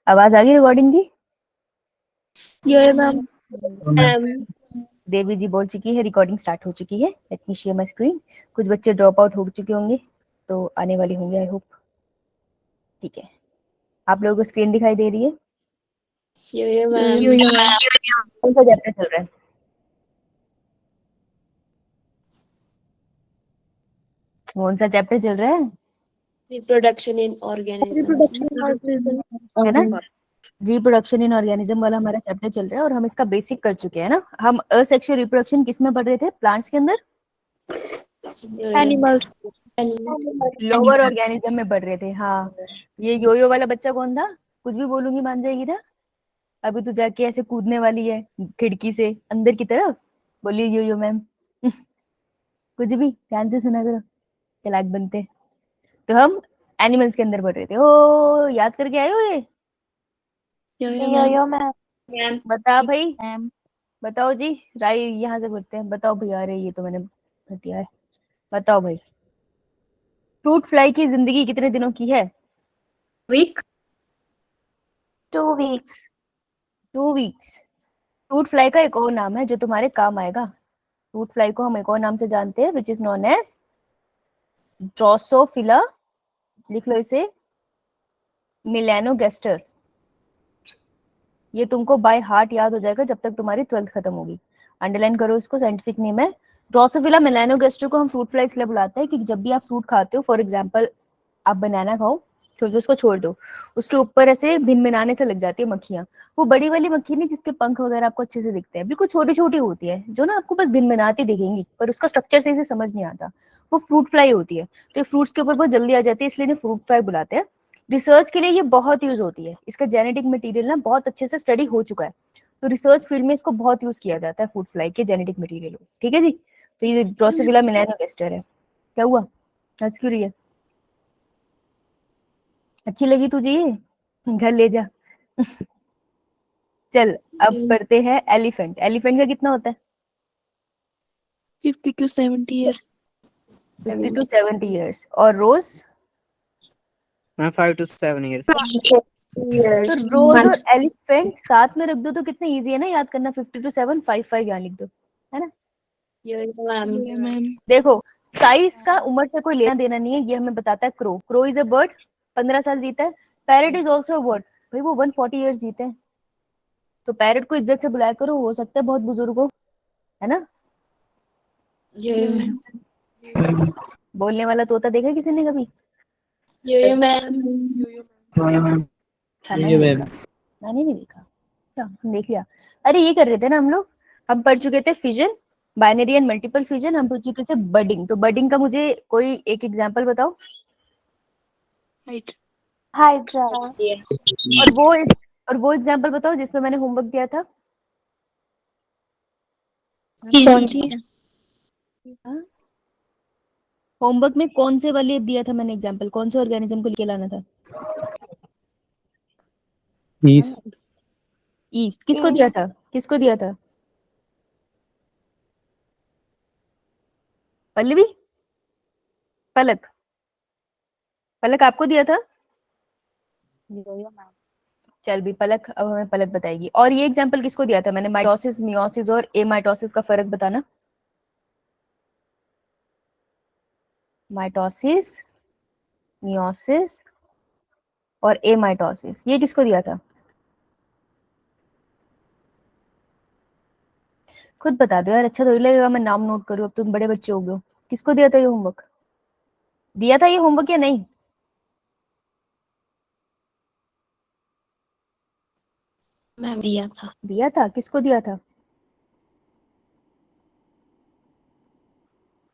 आवाज आ गई रिकॉर्डिंग की? मैम। देवी जी बोल चुकी है, रिकॉर्डिंग स्टार्ट हो चुकी है। Let me share my screen. कुछ बच्चे ड्रॉप आउट हो चुके होंगे तो आने वाले होंगे, आई होप। ठीक है, आप लोगों को स्क्रीन दिखाई दे रही है? कौन सा चैप्टर चल रहा है? कौन सा चैप्टर चल रहा है? रिप्रोडक्शन इन ऑर्गेनिजम्स, है ना? रिप्रोडक्शन इन ऑर्गेनिज्म वाला हमारा चैप्टर चल रहा है और हम इसका बेसिक कर चुके हैं ना। हम असेक्सुअल रिप्रोडक्शन किस में पढ़ रहे थे? प्लांट्स के अंदर, एनिमल्स, लोअर ऑर्गेनिज्म में पढ़ रहे थे। हाँ, ये योयो वाला बच्चा कौन था? कुछ भी बोलूंगी मान जाएगी ना। अभी तो जाके ऐसे कूदने वाली है खिड़की से अंदर की तरफ। बोलिए योयो मैम। कुछ भी ध्यान से सुना करो, चालाक बनते। तो हम एनिमल्स के अंदर पढ़ रहे थे। ओ, याद करके आए हो ये? मैम। बता भाई, बताओ जी। राय यहाँ से पढ़ते हैं। बताओ भैया। अरे ये तो मैंने भर दिया है। बताओ भाई, फ्रूट फ्लाई की जिंदगी कितने दिनों की है? Week, 2 weeks. 2 weeks. Fruit fly का एक और नाम है जो तुम्हारे काम आएगा। फ्रूट फ्लाई को हम एक और नाम से जानते हैं, which is known as drosophila. लिख लो इसे, मिलेनोगेस्टर। ये तुमको बाय हार्ट याद हो जाएगा जब तक तुम्हारी 12th खत्म होगी। अंडरलाइन करो इसको, साइंटिफिक नेम है ड्रोसोफिला मिलेनोगेस्टर। को हम फ्रूट फ्लाई इसलिए बुलाते हैं कि जब भी आप फ्रूट खाते हो, फॉर एग्जाम्पल आप बनाना खाओ, फिर उसको छोड़ दो, उसके ऊपर ऐसे भिनभिनाने से लग जाती है मक्खियां। वो बड़ी वाली मक्खी नहीं जिसके पंख वगैरह आपको अच्छे से दिखते हैं, बिल्कुल छोटी छोटी होती है, जो ना आपको बस भिनभिनाती दिखेंगी पर उसका स्ट्रक्चर सही से समझ नहीं आता। वो फ्रूट फ्लाई होती है। तो फ्रूट्स के ऊपर बहुत जल्दी आ जाती है, इसलिए इन्हें फ्रूट फ्लाई बुलाते हैं। रिसर्च के लिए ये बहुत यूज होती है। इसका जेनेटिक मटेरियल ना बहुत अच्छे से स्टडी हो चुका है, तो रिसर्च फील्ड में इसको बहुत यूज किया जाता है, फ्रूट फ्लाई के जेनेटिक मटेरियल। ठीक है जी। तो ये ड्रोसोफिला मिलेनोगेस्टर है। क्या हुआ, हंस क्यों रही है? अच्छी लगी तुझे ये? घर ले जा। चल अब पढ़ते हैं एलिफेंट। एलिफेंट का कितना होता है? 50 to 70 years. 50 to 70 years. और रोज? 5 to 7 years. तो रोज और एलिफेंट साथ में रख दो तो कितना इजी है ना याद करना। 50 to 7, 5 यहाँ लिख दो, है ना? मैम। देखो, साइज का उम्र से कोई लेना देना नहीं है, ये हमें बताता है crow. Crow is a bird, 15 साल जीता है। Parrot is also a bird, भाई वो 140 ईयर्स जीते हैं। तो पैरट को इज्जत से बुलाया करो, हो सकता है बहुत बुजुर्ग हो, है ना? बोलने वाला तोता देखा किसी ने कभी? मैंने नहीं देखा। अच्छा, हम देख लिया। अरे ये कर रहे थे ना हम लोग। हम पढ़ चुके थे fission, binary and multiple fission. हम पढ़ चुके थे बडिंग। तो बडिंग का मुझे कोई एक एग्जांपल बताओ। Hydra. और वो और वो एग्जांपल बताओ जिसमें मैंने होमवर्क दिया था। होमवर्क में कौन से वाले दिया था मैंने एग्जांपल? कौन से ऑर्गेनिज्म को लेके लाना था? ईस्ट। किसको दिया था? किसको दिया था? पल्लवी, पलक, पलक आपको दिया था? चल भी पलक, अब हमें पलक बताएगी। और ये एग्जांपल किसको दिया था मैंने? माइटोसिस, मियोसिस और एमाइटोसिस का फर्क बताना। माइटोसिस, मियोसिस और एमाइटोसिस, ये किसको दिया था? खुद बता दो यार, अच्छा तो लगेगा मैं नाम नोट करूँ। अब तुम बड़े बच्चे हो गए। किसको दिया था ये होमवर्क? दिया था ये होमवर्क या नहीं? मैम दिया था। दिया था, किसको दिया था?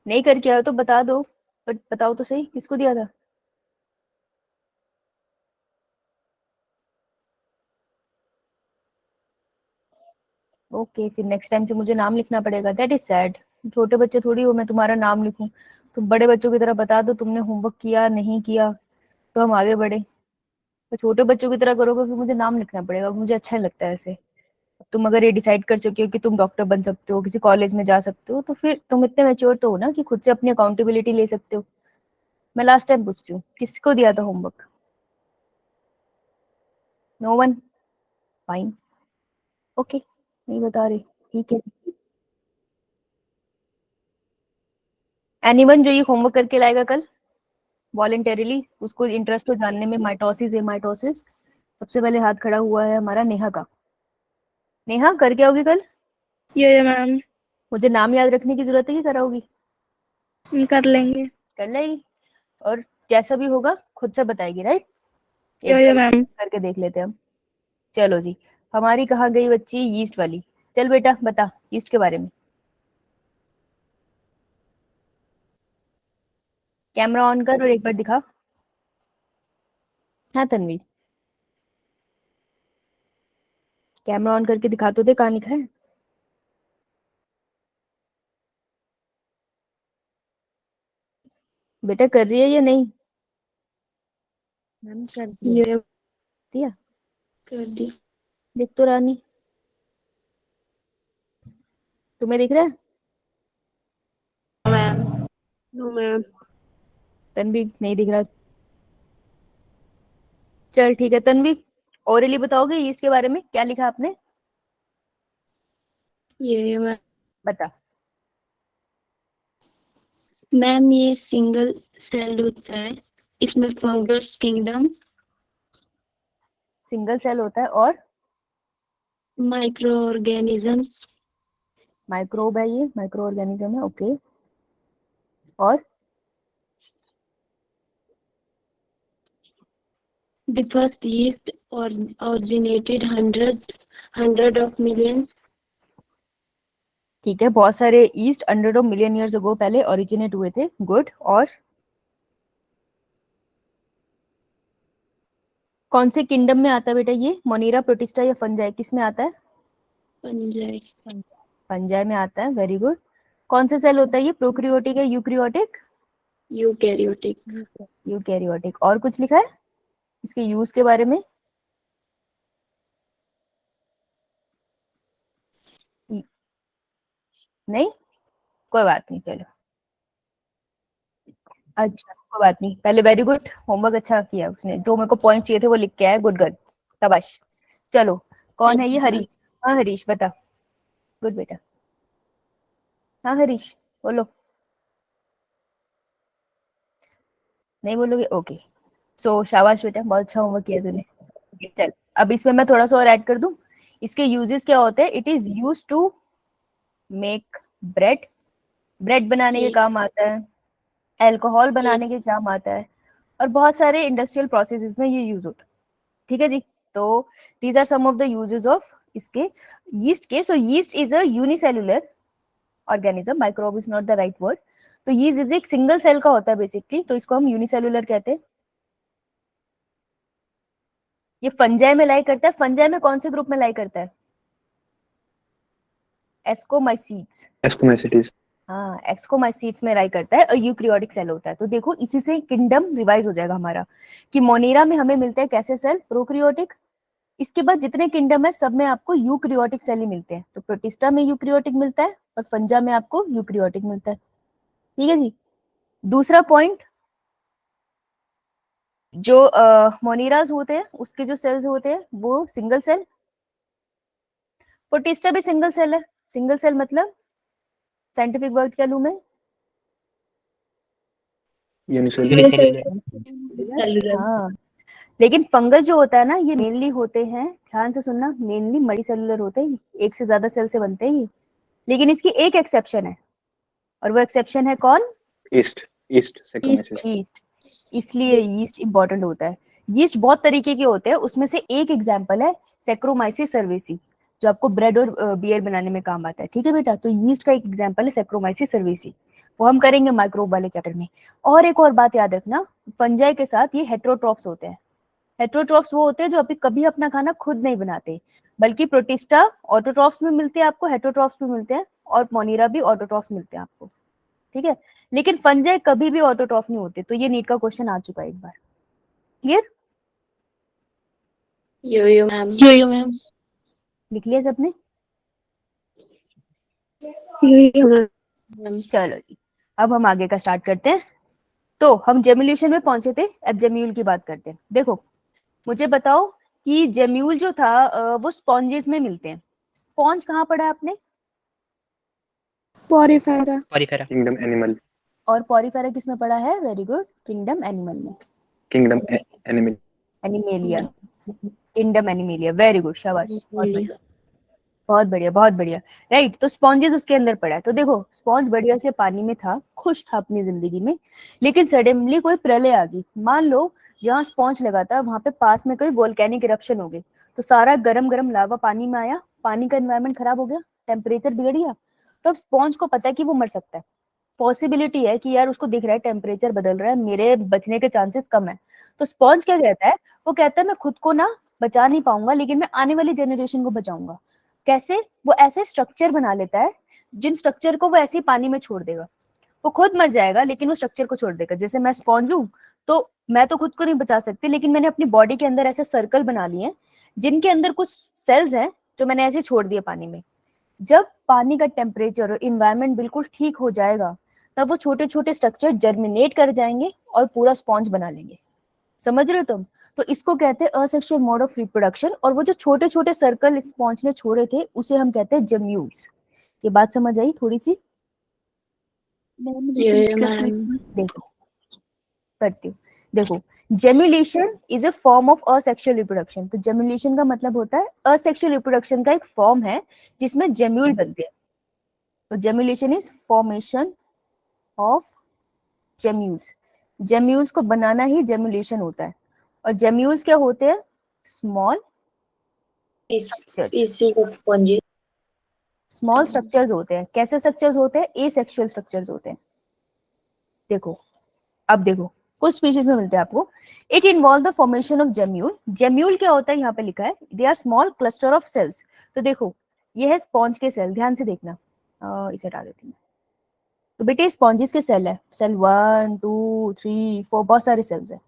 नहीं करके आए तो बता दो, बट बताओ तो सही, किसको दिया था? ओके, फिर नेक्स्ट टाइम से मुझे नाम लिखना पड़ेगा। That is sad. छोटे बच्चे थोड़ी हो मैं तुम्हारा नाम लिखूं। तुम बड़े बच्चों की तरह बता दो तुमने होमवर्क किया नहीं किया, तो हम आगे बढ़े। तो छोटे बच्चों की तरह करोगे फिर मुझे नाम लिखना पड़ेगा, मुझे अच्छा नहीं लगता है ऐसे। तुम अगर ये डिसाइड कर चुके हो कि तुम डॉक्टर बन सकते हो, किसी कॉलेज में जा सकते हो, तो फिर तुम इतने मैच्योर तो हो ना कि खुद से अपनी अकाउंटेबिलिटी ले सकते हो। मैं लास्ट टाइम पूछती हूँ, किसको दिया था homework? No one, fine, okay, नहीं बता रही, ठीक है। एनीवन जो ये होमवर्क करके लाएगा कल वॉलेंटरीली, उसको इंटरेस्ट हो जानने में माइटोसिस हेमाटोसिस, सबसे पहले हाथ खड़ा हुआ है हमारा नेहा का। नेहा करके आओगी कल? ये मैम मुझे नाम याद रखने की जरूरत है कि कराओगी? कर लेंगे। कर लेगी, और जैसा भी होगा खुद से बताएगी, राइट? ये मैम करके देख लेते हैं हम। चलो जी, हमारी कहाँ गई बच्ची? यीस्ट वाली। चल बेटा बता यीस्ट के बारे में। कैमरा ऑन कर और एक बार दिखा। हाँ तन्वी, कैमरा ऑन करके दिखा तो दे, कहाँ लिखा है? बेटा कर रही है या नहीं? मैम कर दिया। दिया, कर दी। देख तो रानी, तुम्हें दिख रहा है? Ma'am no ma'am. तन्वी नहीं दिख रहा। चल ठीक है तन्वी, ओरली बताओगे यीस्ट के बारे में, क्या लिखा आपने? ये मैम बता। मैम ये सिंगल सेल होता है, इसमें फंगस किंगडम, सिंगल सेल होता है और माइक्रो ऑर्गेनिज्म, माइक्रोब है, ये माइक्रो ऑर्गेनिज्म है, ओके। और the first yeast or originated hundred of millions, ठीक है, बहुत सारे east 100 of million years ago पहले ओरिजिनेट हुए थे, गुड। और कौन से किंगडम में आता है बेटा ये? मोनीरा, प्रोटिस्टा या फंजाई, किस में आता है? फंजाई, फंजाई में आता है, वेरी गुड। कौन से सेल होता है ये? प्रोक्रियोटिक है यूक्रियोटिक? Eukaryotic, eukaryotic. और कुछ लिखा है इसके यूज के बारे में? नहीं, कोई बात नहीं, चलो अच्छा कोई बात नहीं। पहले वेरी गुड, होमवर्क अच्छा किया उसने, जो मेरे को पॉइंट चाहिए थे वो लिख के आया, गुड गुड, शाबाश। चलो कौन है ये? हरीश। हाँ हरीश बता। गुड बेटा। हाँ हरीश बोलो। नहीं बोलोगे, ओके। सो शाबाश बेटा, बहुत अच्छा होमवर्क किया तूने। चल अब इसमें मैं थोड़ा सा और ऐड कर दूं। इसके यूजेस क्या होते हैं? It is use to make bread, bread बनाने के काम आता है, अल्कोहल बनाने के काम आता है, और बहुत सारे इंडस्ट्रियल प्रोसेसेस में ये यूज होता है। ठीक है जी। तो these are some of the uses of इसके यीस्ट के। So yeast is a unicellular organism, microbe is not the right word. तो यीस्ट इज एक सिंगल सेल का होता है बेसिकली, तो इसको हम यूनिसेलुलर कहते हैं। ये फंजाई में लाई करता है। फंजाई में कौन से ग्रुप में लाई करता है? एस्कोमाइसीट्स। Ascomycetes. हाँ एक्सकोमाइसीट्स में लाई करता है, और यूक्रियोटिक सेल होता है। तो देखो इसी से किंगडम रिवाइज हो जाएगा हमारा, कि मोनेरा में हमें मिलते हैं कैसे सेल? प्रोक्रियोटिक। इसके बाद जितने किंगडम है सब में आपको यूक्रियोटिक सेल ही मिलते हैं। तो प्रोटिस्टा में यूक्रियोटिक मिलता है और फंजा में आपको यूक्रियोटिक मिलता है। ठीक है जी। दूसरा पॉइंट, जो मोनेराज होते हैं उसके जो सेल्स होते हैं वो सिंगल सेल। प्रोटिस्टा भी सिंगल सेल है। सिंगल सेल मतलब साइंटिफिक वर्ड क्या लूं मैं? Unicellular. हाँ, लेकिन फंगस जो होता है ना, ये मेनली होते हैं, ध्यान से सुनना, मेनली मल्टीसेलुलर होते हैं, एक से ज्यादा सेल से बनते हैं ये। लेकिन इसकी एक एक्सेप्शन है, और वो एक्सेप्शन है कौन? Yeast. Saccharomyces. यीस्ट। इसलिए यीस्ट इंपॉर्टेंट होता है। यीस्ट बहुत तरीके के होते हैं, उसमें से एक एग्जांपल है सैक्रोमाइसिस सर्वेसी, जो आपको ब्रेड और बियर बनाने में काम आता है। ठीक है बेटा, तो यीस्ट का एक एग्जांपल है सैक्रोमाइसिस सर्वेसी, वो हम करेंगे माइक्रोब वाले चैप्टर में। और एक और बात याद रखना, फंजाई के साथ ये हेट्रोट्रॉप्स होते हैं। हेट्रोट्रॉप्स वो होते हैं जो अभी कभी अपना खाना खुद नहीं बनाते, बल्कि प्रोटिस्टा ऑटोट्रॉप्स में मिलते हैं आपको, हेट्रोट्रॉप्स में मिलते हैं, और मोनीरा भी ऑटोट्रॉप्स मिलते हैं आपको। ठीक है, लेकिन फंजाई कभी भी ऑटोट्रॉफ नहीं होते। तो ये नीट का क्वेश्चन आ चुका है एक बार। क्लियर? यो मैम, लिख लिया सबने? चलो जी, अब हम आगे का स्टार्ट करते हैं। तो हम जेमिल्यूशन में पहुंचे थे, अब जेम्यूल की बात करते हैं। देखो मुझे बताओ कि जेम्यूल जो था वो स्पॉन्जेस में मिलते हैं। स्पॉन्ज कहाँ पढ़ा है आपने? Porifera. Porifera. Kingdom animal. और पॉरीफेरा किसमें पढ़ा है? वेरी गुड, किंगडम एनिमल में, Kingdom animal. Animalia, kingdom animalia. Very good, शाबाश, बहुत बढ़िया, बहुत बढ़िया, बहुत बढ़िया। राइट, तो स्पॉन्जेस उसके अंदर पड़ा है। तो देखो स्पॉन्ज बढ़िया से पानी में था, खुश था अपनी जिंदगी में, लेकिन सडनली कोई प्रलय आ गई। मान लो जहाँ स्पॉन्ज लगा था वहां पे पास में कोई वोल्केनिक इरप्शन हो गई, तो सारा गरम गरम लावा पानी में आया, पानी का एनवायरनमेंट खराब हो गया, टेम्परेचर बिगड़ गया। तो अब स्पॉन्ज को पता है कि वो मर सकता है, पॉसिबिलिटी है कि यार उसको दिख रहा है टेम्परेचर बदल रहा है, मेरे बचने के चांसेस कम है। तो स्पॉन्ज क्या कहता है? वो कहता है मैं खुद को ना बचा नहीं पाऊंगा, लेकिन मैं आने वाली जनरेशन को बचाऊंगा। कैसे? वो ऐसे स्ट्रक्चर बना लेता है जिन स्ट्रक्चर को वो ऐसे ही पानी में छोड़ देगा। वो खुद मर जाएगा लेकिन वो स्ट्रक्चर को छोड़ देगा। जैसे मैं स्पॉन्ज हूँ, तो मैं तो खुद को नहीं बचा सकती, लेकिन मैंने अपनी बॉडी के अंदर ऐसे सर्कल बना लिए हैं जिनके अंदर कुछ सेल्स हैं जो मैंने ऐसे छोड़ दिए पानी में। जब पानी का टेम्परेचर और इन्वायरमेंट बिल्कुल ठीक हो जाएगा, तब वो छोटे छोटे स्ट्रक्चर जर्मिनेट कर जाएंगे और पूरा स्पॉन्ज बना लेंगे। समझ रहे हो तुम? तो इसको कहते हैं असेक्सुअल मोड ऑफ रिप्रोडक्शन। और वो जो छोटे छोटे सर्कल स्पॉन्ज ने छोड़े थे उसे हम कहते हैं जेम्यूल्स। ये बात समझ आई थोड़ी सी? देखो करती हूँ, देखो gemmulation is a form of asexual reproduction. तो जेम्युलेशन का मतलब होता है असेक्सुअल रिप्रोडक्शन का एक फॉर्म है जिसमें जेम्यूल बनते हैं। तो gemmulation is formation of gemmules. Gemmules को बनाना ही जेम्युलेशन होता है। और जेम्यूल्स क्या होते हैं? स्मॉल स्मॉल स्ट्रक्चर्स होते हैं। कैसे स्ट्रक्चर्स होते हैं? एसेक्सुअल स्ट्रक्चर्स होते हैं। देखो अब देखो कुछ स्पीशीज में मिलते हैं आपको। It involve the formation of gemmule. Gemmule क्या होता है? यहाँ पे लिखा है they are small cluster of cells. तो देखो ये है स्पॉन्ज के सेल, ध्यान से देखना, इसे हटा देती हूँ। तो बेटे स्पॉन्जेस के सेल है, सेल 1 2 3 4, बहुत सारे सेल्स है।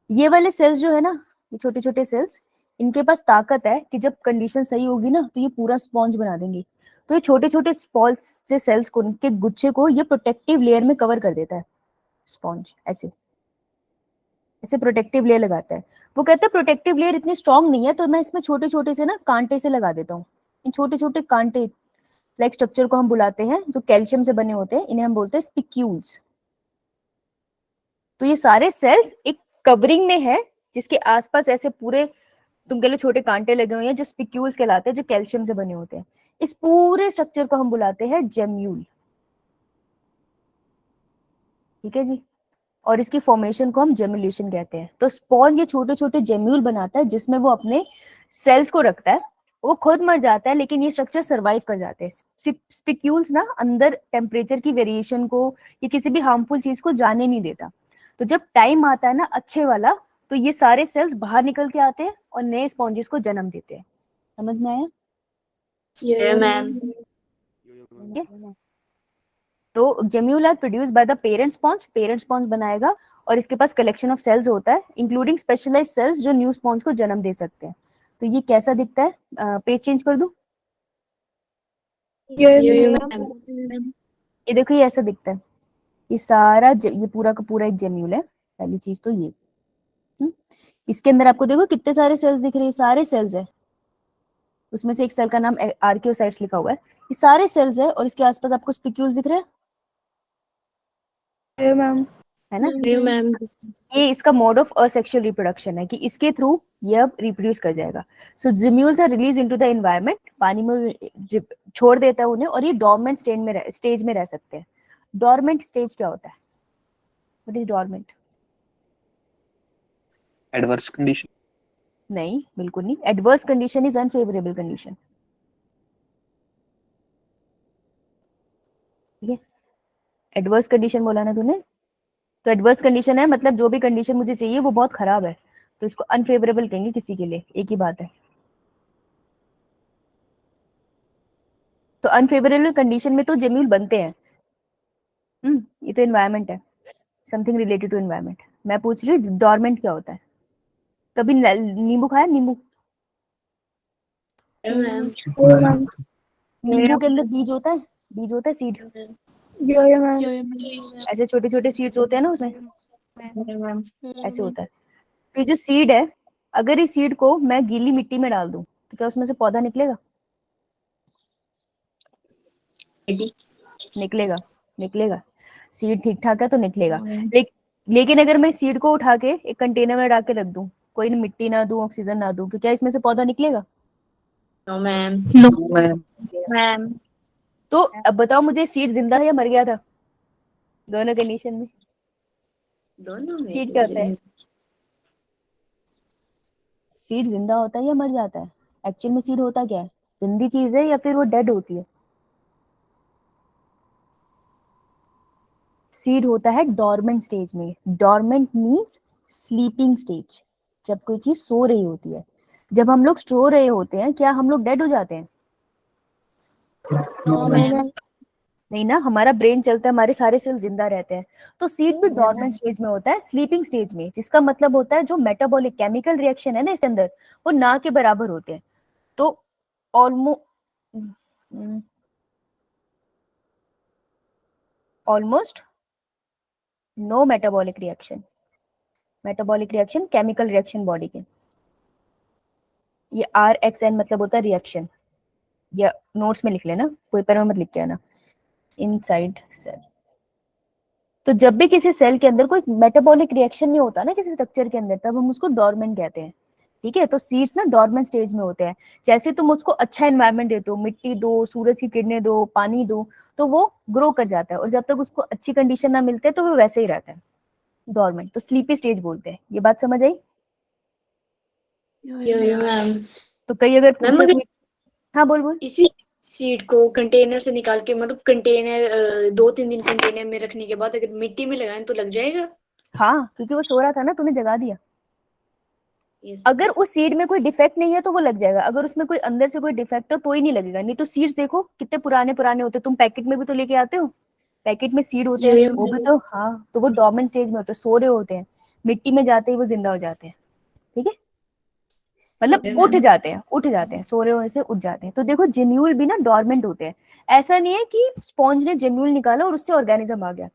ये वाले सेल्स जो है ना, ये छोटे छोटे सेल्स, इनके पास ताकत है कि जब कंडीशन सही होगी ना तो ये पूरा स्पॉन्ज बना देंगे। तो ये छोटे छोटे स्पॉन्ज से सेल्स को, उनके गुच्छे को ये प्रोटेक्टिव लेयर में कवर कर देता है। स्पॉन्ज ऐसे ऐसे प्रोटेक्टिव लेयर लगाता है। वो कहता है प्रोटेक्टिव लेयर इतनी स्ट्रांग नहीं है, तो मैं इसमें छोटे छोटे से ना कांटे से लगा देता हूँ। इन छोटे छोटे कांटे लाइक स्ट्रक्चर को हम बुलाते हैं, जो कैल्शियम से बने होते हैं, इन्हें हम बोलते हैं स्पिक्यूल्स। तो ये सारे सेल्स एक कवरिंग में है जिसके आसपास ऐसे पूरे तुम कह लो छोटे कांटे लगे हुए हैं जो स्पिक्यूल्स कहलाते हैं, जो कैल्शियम से बने होते हैं। इस पूरे स्ट्रक्चर को हम बुलाते हैं जेम्यूल। ठीक है जी, और इसकी फॉर्मेशन को हम जेम्युलेशन कहते हैं। तो स्पॉन्ज ये छोटे छोटे जेम्यूल बनाता है जिसमें वो अपने सेल्स को रखता है। वो खुद मर जाता है लेकिन ये स्ट्रक्चर सरवाइव कर जाते हैं। स्पिक्यूल्स ना अंदर टेम्परेचर की वेरिएशन को या किसी भी हार्मफुल चीज को जाने नहीं देता। तो जब टाइम आता है ना अच्छे वाला, तो ये सारे सेल्स बाहर निकल के आते हैं और नए स्पॉन्जेस को जन्म देते हैं। समझ में आया? तो gemmule are produce by the parent sponge. Parent sponge बनाएगा और इसके पास कलेक्शन ऑफ सेल्स होता है इंक्लूडिंग स्पेशलाइज्ड सेल्स जो न्यू स्पॉन्ज को जन्म दे सकते हैं। तो ये कैसा दिखता है? पेज चेंज कर दूं? ये देखो ये ऐसा दिखता है। ये सारा ये पूरा का पूरा एक जेम्यूल है। पहली चीज तो ये इसके अंदर आपको देखो कितने सारे सेल्स दिख रहे हैं, सारे सेल्स है। उसमें से एक सेल का नाम आर्कियोसाइट्स लिखा हुआ है। ये सारे सेल्स है और इसके आसपास आपको स्पिक्यूल्स दिख रहे हैं, है ना? ये इसका मोड ऑफ असेक्सुअल रिप्रोडक्शन है कि इसके थ्रू ये अब रिप्रोड्यूस कर जाएगा। So gemmules are release into the environment. पानी में छोड़ देता है उन्हें और ये डॉर्मेंट स्टेज में रह सकते हैं। डॉर्मेंट स्टेज क्या होता है? What is dormant? Adverse condition. नहीं, बिल्कुल नहीं। Adverse condition is unfavourable condition. ठीक है, एडवर्स कंडीशन बोला ना तूने, तो एडवर्स कंडीशन है मतलब जो भी कंडीशन मुझे चाहिए वो बहुत खराब है, तो इसको अनफेवरेबल कहेंगे किसी के लिए, एक ही बात है। तो अनफेवरेबल कंडीशन में तो जेम्यूल बनते हैं। ये तो एनवायरनमेंट है, समथिंग रिलेटेड टू एनवायरनमेंट। मैं पूछ रही हूँ डॉर्मेंट क्या होता है? कभी नींबू खाया? नींबू नींबू के अंदर बीज होता है, बीज होता है, सीड, ऐसे छोटे छोटे सीड्स होते हैं ना उसमें, ऐसे होता है। तो ये जो सीड है अगर इस सीड को मैं गीली मिट्टी में डाल दूं तो क्या उसमें से पौधा निकलेगा? निकलेगा, निकलेगा। सीड ठीक ठाक है तो निकलेगा। लेकिन अगर मैं सीड को उठा के एक कंटेनर में डाल के रख दूं, कोई मिट्टी ना दूं, ऑक्सीजन ना दूं, तो क्या इसमें से पौधा निकलेगा? No ma'am. मैम तो अब बताओ मुझे, सीड जिंदा है या मर गया था? दोनों कंडीशन में दोनों में सीड क्या होता है? सीड जिंदा होता है या मर जाता है? एक्चुअल में सीड होता क्या है? जिंदी चीज है या फिर वो डेड होती है? सीड होता है डॉर्मेंट स्टेज में। डॉर्मेंट मींस स्लीपिंग स्टेज, जब कोई चीज सो रही होती है। जब हम लोग सो रहे होते हैं, क्या हम लोग डेड हो जाते हैं? नहीं ना, हमारा ब्रेन चलता है, हमारे सारे सेल जिंदा रहते हैं। तो सीड भी डॉर्मेंट स्टेज में होता है, स्लीपिंग स्टेज में, जिसका मतलब होता है जो मेटाबॉलिक केमिकल रिएक्शन है ना इसके अंदर, वो ना के बराबर होते हैं। तो almost no metabolic reaction. Metabolic reaction chemical reaction body के, ये RXN मतलब होता है रिएक्शन। या नोट्स में लिख लेना, पेपर में मत लिख के आना। Inside cell. तो जब भी किसी सेल के अंदर कोई मेटाबॉलिक रिएक्शन नहीं होता ना किसी स्ट्रक्चर के अंदर, तब हम उसको डॉर्मेंट कहते हैं। ठीक है, तो सीड्स ना डॉर्मेंट स्टेज में होते हैं। जैसे तुम उसको अच्छा एनवायरनमेंट देते हो, मिट्टी दो, सूरज की किरणें दो, पानी दो, तो वो ग्रो कर जाता है। और जब तक उसको अच्छी कंडीशन ना मिलते तो वो वैसे ही रहता है डॉर्मेंट। तो स्लीपी स्टेज बोलते हैं। ये बात समझ आई? मैम। तो कई अगर मैम पूछे अगर कोई, हाँ बोल बोल। इसी सीड को कंटेनर से निकाल के, मतलब कंटेनर 2-3 दिन कंटेनर में रखने के बाद अगर मिट्टी में लगाएं तो लग जाएगा? हाँ, क्योंकि वो सो रहा था ना, तूने जगा दिया। Yes. अगर उस सीड में कोई डिफेक्ट नहीं है तो वो लग जाएगा। अगर उसमें कोई अंदर से कोई डिफेक्ट हो तो ही नहीं लगेगा। नहीं तो सीड्स देखो कितने पुराने पुराने होते हैं। तुम पैकेट में भी तो लेके आते हो, पैकेट में सीड होते हैं, वो भी तो, हाँ, तो वो डॉर्मेंट स्टेज में होते हैं, सो रहे होते हैं। मिट्टी में जाते ही वो जिंदा हो जाते हैं। ठीक है, मतलब उठ जाते हैं, उठ जाते हैं, सो रहे होने से उठ जाते हैं। तो देखो जेम्यूल भी ना डॉर्मेंट होते हैं। ऐसा नहीं है कि स्पॉन्ज ने जेम्यूल निकाला और उससे ऑर्गेनिज्म आ गया।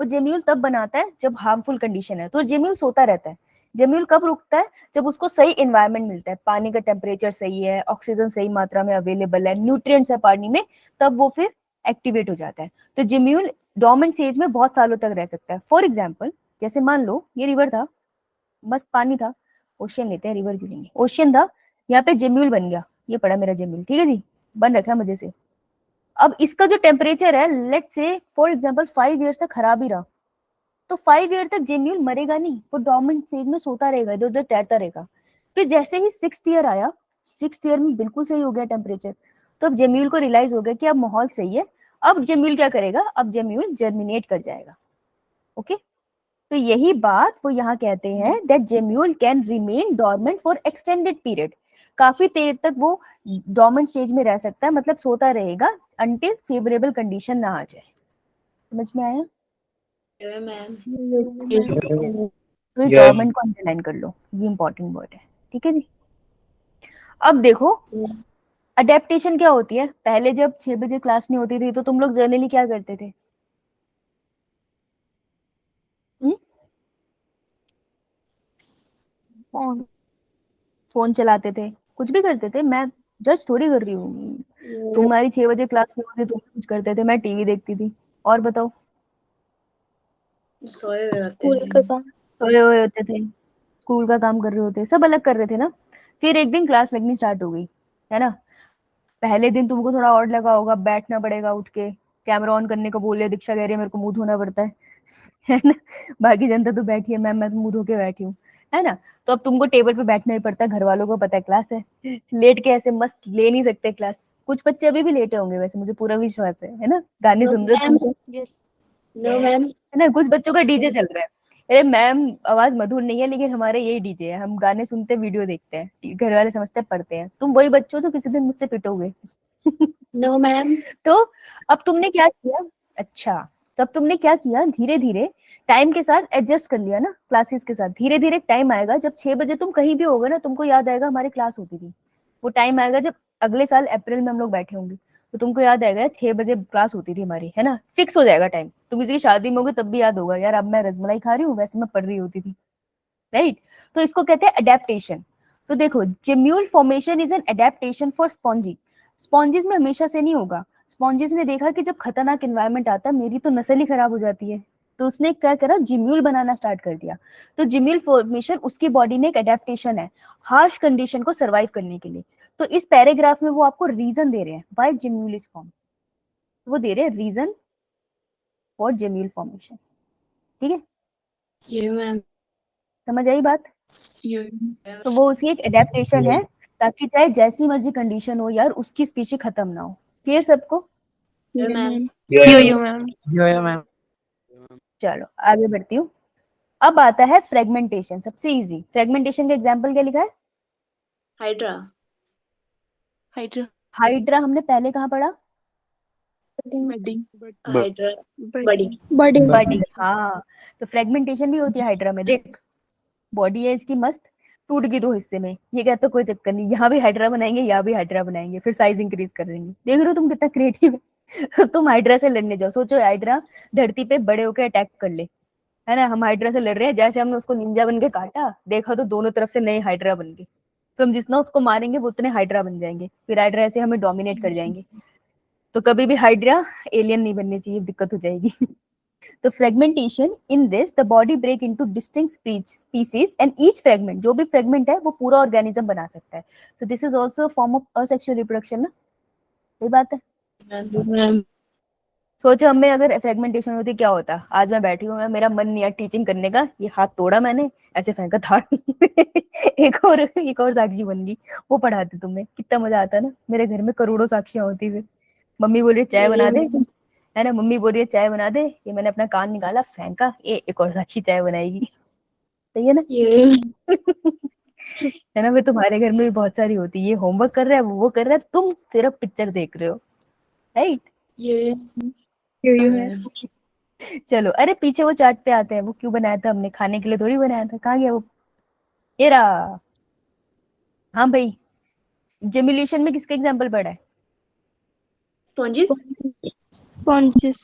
वो जेम्यूल तब बनाता है जब हार्मफुल कंडीशन है, तो जेम्यूल सोता रहता है। जेम्यूल कब रुकता है? जब उसको सही एनवायरनमेंट मिलता है, पानी का टेम्परेचर सही है, ऑक्सीजन सही मात्रा में अवेलेबल है, न्यूट्रिएंट्स है पानी में, तब वो फिर एक्टिवेट हो जाता है। तो जेम्यूल डोर्मेंट स्टेज में बहुत सालों तक रह सकता है। फॉर एग्जाम्पल, जैसे मान लो ये रिवर था, मस्त पानी था, ओशियन लेते हैं, रिवर क्यों लेंगे, ओशियन था, यहाँ पे जेम्यूल बन गया, ये पड़ा मेरा जेम्यूल, ठीक है जी, बन रखा है मजे से। अब इसका जो टेम्परेचर है, लेट से फॉर एग्जाम्पल 5 ईयर्स तक खराब ही रहा, तो 5 ईयर तक जेम्यूल मरेगा नहीं, वो डोर्मेंट स्टेज में सोता रहेगा, इधर उधर तैरता रहेगा। फिर जैसे ही 6th ईयर आया, 6th ईयर में बिल्कुल सही हो गया टेम्परेचर, तो अब जेम्यूल को रियलाइज हो गया कि अब माहौल सही है। अब जेम्यूल क्या करेगा? अब जेम्यूल जर्मिनेट कर जाएगा। ओके, तो यही बात वो यहाँ कहते हैं that gemmule can remain dormant for extended period. काफी देर तक वो डोर्मेंट स्टेज में रह सकता है, मतलब सोता रहेगा, अंटिल फेवरेबल कंडीशन ना आ जाए। समझ में आया? मैम। तो इस डोर्मेंट को अंडरलाइन कर लो, ये इंपॉर्टेंट वर्ड है। ठीक है जी। अब देखो अडेप्टेशन क्या होती है। पहले जब 6 बजे क्लास नहीं होती थी तो तुम लोग जनरली क्या करते थे? फोन चलाते थे, कुछ भी करते थे। मैं जज थोड़ी कर रही हूँ। तुम्हारी 6 बजे क्लास नहीं होती, तुम कुछ करते थे, मैं टीवी देखती थी। और बताओ? सोए हुए होते स्कूल हैं। का काम सोए हुए होते थे, स्कूल का काम कर रहे होते, सब अलग कर रहे थे ना। फिर एक दिन क्लास लगनी स्टार्ट हो गई, है ना। पहले दिन तुमको थोड़ा और लगा होगा, बैठना पड़ेगा उठ के, कैमरा ऑन करने को बोले, दीक्षा कह रही है मेरे को मुंह धोना पड़ता है ना। बाकी जनता तो बैठी है, मैम मैं तो मुंह धो के बैठी हूँ, है ना। तो अब तुमको टेबल पे बैठना ही पड़ता है, घर वालों को पता है क्लास है, लेट के ऐसे मस्त ले नहीं सकते क्लास। कुछ बच्चे अभी भी लेटे होंगे वैसे, मुझे पूरा विश्वास है ना। गाने सुन रहे हो तुम, नो मैम। है ना। कुछ बच्चों का डीजे चल रहा है। अरे मैम आवाज मधुर नहीं है, लेकिन हमारे यही डीजे है, हम गाने सुनते वीडियो देखते हैं, घर वाले समझते पढ़ते हैं। तुम वही बच्चों जो किसी दिन मुझसे पिटोगे। No ma'am. तो अब तुमने क्या किया? अच्छा, तब तुमने क्या किया, धीरे धीरे टाइम के साथ एडजस्ट कर लिया ना क्लासेस के साथ। धीरे धीरे टाइम आएगा जब 6 बजे तुम कहीं भी होगे ना, तुमको याद आएगा हमारी क्लास होती थी। वो टाइम आएगा जब अगले साल अप्रैल में हम लोग बैठे होंगे, तो तुमको याद आएगा 6 बजे क्लास होती थी हमारी, है ना। फिक्स हो जाएगा टाइम। तुम किसी की शादी में होगे तब भी याद होगा, यार अब मैं रसमलाई खा रही हूँ, वैसे मैं पढ़ रही होती थी। राइट। तो इसको कहते हैं अडेप्टेशन। तो देखो, gemmule formation is an adaptation for spongy. Spongin में हमेशा से नहीं होगा। स्पॉन्जिस ने देखा कि जब खतरनाक एनवायरनमेंट आता है मेरी तो नस्ल ही खराब हो जाती है, तो उसने क्या करा, जिम्यूल बनाना स्टार्ट कर दिया। तो जिम्यूल फॉर्मेशन उसकी बॉडी में एक अडेप्टेशन है हार्श कंडीशन को सर्वाइव करने के लिए। तो इस पैराग्राफ में वो आपको रीजन दे रहे हैं व्हाई जिम्यूल इज फॉर्म, वो दे रहे हैं रीजन फॉर जिम्यूल फॉर्मेशन। ठीक है, ये मैम। समझ आई बात। ये तो वो उसकी एक अडेप्टेशन है ताकि चाहे जैसी मर्जी कंडीशन हो यार उसकी स्पीशी खत्म ना हो। क्लियर सबको। मैम। यो मैम। चलो आगे बढ़ती हूँ। अब आता है फ्रेगमेंटेशन, सबसे इजी। फ्रेगमेंटेशन का एग्जांपल क्या लिखा है, हाइड्रा। हाइड्रा। हाइड्रा हमने पहले कहाँ पढ़ा, हाइड्रा बड़ी। बॉडी। हाँ, तो फ्रेगमेंटेशन भी होती है हाइड्रा में। देख, बॉडी है इसकी मस्त, टूट गई दो हिस्से में, ये कहता कोई चक्कर नहीं, यहाँ भी हाइड्रा बनाएंगे, यहाँ भी हाइड्रा बनाएंगे, फिर साइज इंक्रीज कर देंगे। देख रहे हो तुम कितना क्रिएटिव है। तुम हाइड्रा से लड़ने जाओ, सोचो हाइड्रा धरती पे बड़े होकर अटैक कर ले, है ना। हम हाइड्रा से लड़ रहे हैं, जैसे हमने उसको निंजा बन के काटा, देखा तो दोनों तरफ से नए हाइड्रा बन गए। तो हम जितना उसको मारेंगे वो उतने हाइड्रा बन जाएंगे, फिर हाइड्रा ऐसे हमें डोमिनेट कर जाएंगे। तो कभी भी हाइड्रा एलियन नहीं बननी चाहिए, दिक्कत हो जाएगी। तो fragmentation in this the body break into distinct species and each fragment, जो भी फ्रेगमेंट है वो पूरा ऑर्गेनिज्म बना सकता है। तो this is also form of asexual reproduction ना, सही बात है। मैम। सोचो हमें अगर फ्रेगमेंटेशन होती क्या होता। आज मैं बैठी हूँ, मेरा मन नहीं है टीचिंग करने का, ये हाथ तोड़ा मैंने, ऐसे फेंका था। एक और साक्षी बन गई, वो पढ़ाते तुम्हें, कितना मजा आता ना। मेरे घर में करोड़ों साक्षियां होती थी। मम्मी बोल रही चाय बना दे, है ना, मम्मी बोल रही है चाय बना दे, ये मैंने अपना कान निकाला फेंका, ये एक और साक्षी चाय बनाएगी। सही है ना। है ना, वे तुम्हारे घर में भी बहुत सारी होती है, ये होमवर्क कर रहा है, वो कर रहा है, तुम सिर्फ पिक्चर देख रहे हो, राइट। चलो, अरे पीछे वो चार्ट पे आते हैं, वो क्यों बनाया था हमने, खाने के लिए थोड़ी बनाया था, कहाँ गया वो, ये रहा। हाँ भाई, जेमिलेशन में किसका एग्जांपल पढ़ा है, स्पॉन्जिस। Sponges.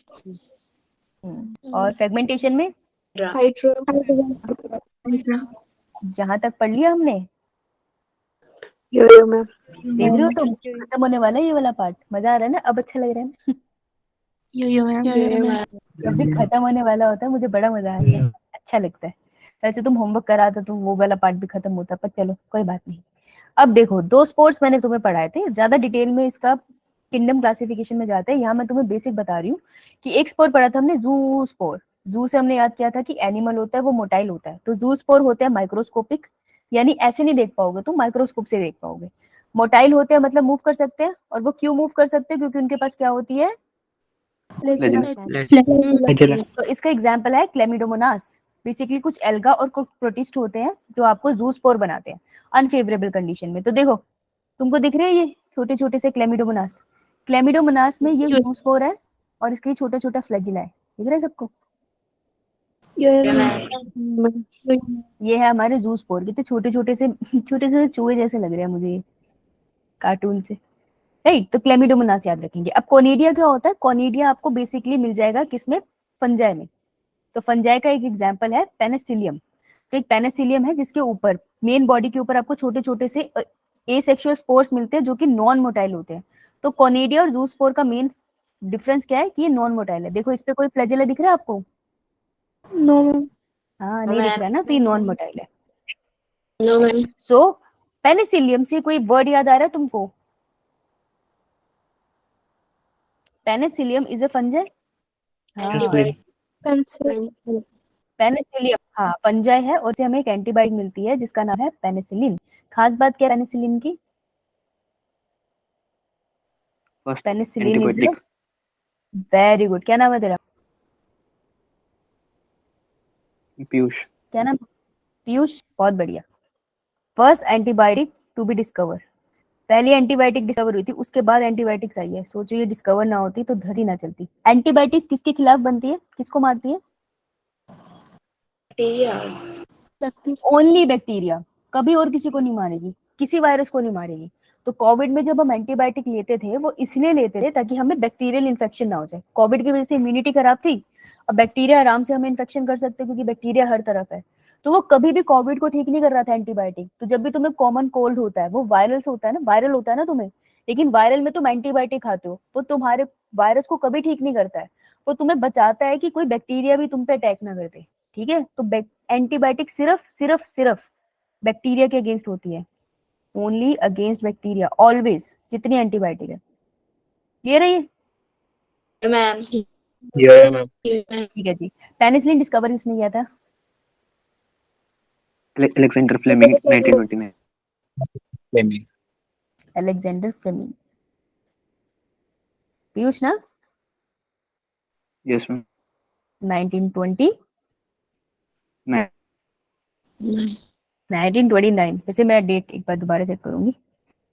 और फ्रेगमेंटेशन में Hydro. जहां तक पढ़ लिया हमने, Yo मैम. देख रहे हो तुम, खत्म होने वाला है ये वाला पार्ट, मजा आ रहा है ना, अब अच्छा लग रहा है ना। यो मैम. जब भी खत्म होने वाला होता है मुझे बड़ा मजा आता है, अच्छा लगता है। वैसे तुम होमवर्क करा था तो वो वाला पार्ट भी खत्म होता, पर चलो कोई बात नहीं। अब देखो, दो स्पोर्ट्स मैंने तुम्हें पढ़ाए थे, ज्यादा डिटेल में इसका किंगडम क्लासिफिकेशन में जाते हैं, यहाँ मैं तुम्हें बेसिक बता रही हूँ कि एक स्पोर पढ़ा था हमने, जू स्पोर। जू से हमने याद किया था कि एनिमल होता है वो मोटाइल होता है, तो जू स्पोर होते हैं माइक्रोस्कोपिक, यानी ऐसे नहीं देख पाओगे तुम, माइक्रोस्कोप से देख पाओगे। मोटाइल होते हैं मतलब मूव कर सकते हैं, और वो क्यों मूव कर सकते हैं, क्योंकि उनके पास क्या होती है, तो इसका एग्जाम्पल है क्लेमिडोमोनास। बेसिकली कुछ एल्गा और कुछ प्रोटिस्ट होते हैं जो आपको जूस्पोर बनाते हैं अनफेवरेबल कंडीशन में। तो देखो तुमको दिख रहे हैं ये छोटे छोटे से क्लेमिडोमोनास, क्लेमिडोमोनास में ये जूस्पोर है और इसके छोटा छोटा फ्लैजिला है, दिख रहा है सबको। ये है हमारे जूस्पोर, कितने छोटे छोटे से चूहे जैसे लग रहे हैं मुझे कार्टून से, राइट। तो क्लेमिडोमोनास याद रखेंगे। अब कोनिडिया क्या होता है, कोनिडिया आपको बेसिकली मिल जाएगा किसमें, फंजाई में। तो फंजाई का एक एग्जांपल है पेनिसिलियम। तो एक पेनिसिलियम है जिसके ऊपर मेन बॉडी के ऊपर आपको छोटे छोटे से एसेक्सुअल स्पोर्स मिलते हैं जो कि नॉन मोटाइल होते हैं। तो कोनिडिया और जूस्पोर का मेन डिफरेंस क्या है कि ये नॉन मोटाइल है। देखो इस पे कोई फ्लैजिला दिख रहा है आपको, नो मैम. हाँ नहीं दिख रहा ना, तो ये नॉन मोटाइल है। No ma'am. सो पेनिसिलियम से कोई वर्ड याद आ रहा है तुमको, penicillium is a fungi. Penicillium हाँ फंजाई है, और उससे हमें एक एंटीबायोटिक मिलती है जिसका नाम है पेनिसिलिन। खास बात क्या है पेनिसिलिन की, पेनिसिलिन इज वेरी गुड। क्या नाम है तेरा, पीयूष। क्या नाम, पीयूष, बहुत बढ़िया। First antibiotic to be discover, पहली एंटीबायोटिक डिस्कवर हुई थी, उसके बाद एंटीबायोटिक्स आई है। सोचो ये डिस्कवर ना होती तो धरती ना चलती। एंटीबायोटिक्स किसके खिलाफ बनती है, किसको मारती है, ओनली बैक्टीरिया, कभी और किसी को नहीं मारेगी, किसी वायरस को नहीं मारेगी। तो कोविड में जब हम एंटीबायोटिक लेते थे वो इसलिए लेते थे ताकि हमें बैक्टीरियल इन्फेक्शन ना हो जाए। कोविड की वजह से इम्यूनिटी खराब थी, अब बैक्टीरिया आराम से हमें इन्फेक्शन कर सकते क्योंकि बैक्टीरिया हर तरफ है। तो वो कभी भी कोविड को ठीक नहीं कर रहा था एंटीबायोटिक। तो जब भी तुम्हें कॉमन कोल्ड होता है, वो वायरल से होता है ना, वायरल होता है ना तुम्हें, लेकिन वायरल में तुम एंटीबायोटिक खाते हो, वो तुम्हारे वायरस को कभी ठीक नहीं करता है, वो तुम्हें बचाता है कि कोई बैक्टीरिया भी तुम पे अटैक ना कर दे। ठीक है, तो एंटीबायोटिक सिर्फ सिर्फ सिर्फ बैक्टीरिया के अगेंस्ट होती है, ओनली अगेंस्ट बैक्टीरिया ऑलवेज, जितनी एंटीबायोटिक है। क्लियर है ये? मैम। Yeah, ma'am. ठीक है जी। पेनिसिलिन डिस्कवर किसने किया था? Alexander Fleming, 1929. Fleming. Alexander Fleming. Piyush ना? Yes, ma'am. 1920 Nine. 1929। वैसे मैं डेट एक बार दोबारा चेक करूंगी,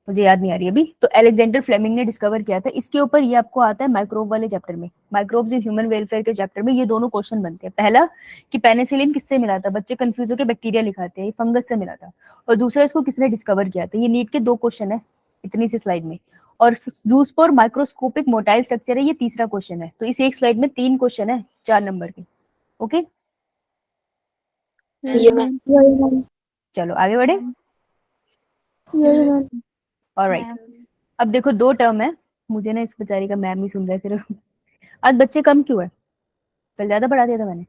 मुझे याद नहीं आ रही अभी। तो अलेक्जेंडर फ्लेमिंग ने डिस्कवर किया था। इसके ऊपर ये आपको आता है माइक्रोब वाले चैप्टर में, माइक्रोब्स इन ह्यूमन वेलफेयर के चैप्टर में ये दोनों क्वेश्चन बनते हैं। पहला कि पेनिसिलिन किससे मिला था, बच्चे कंफ्यूज होकर बैक्टीरिया लिखाते हैं, ये फंगस से मिला था। और दूसरा इसको किसने डिस्कवर किया था। ये नीट के 2 क्वेश्चन है इतनी सी स्लाइड में। और जूस्पोर माइक्रोस्कोपिक मोटाइल स्ट्रक्चर है, ये तीसरा क्वेश्चन है। तो इस एक स्लाइड में 3 क्वेश्चन है 4 नंबर के। ओके, चलो आगे बढ़े। ऑलराइट, अब देखो 2 टर्म है। मुझे ना इस बेचारी का मैम ही सुन रहा है सिर्फ। आज बच्चे कम क्यों है? कल ज्यादा पढ़ा दिया था मैंने।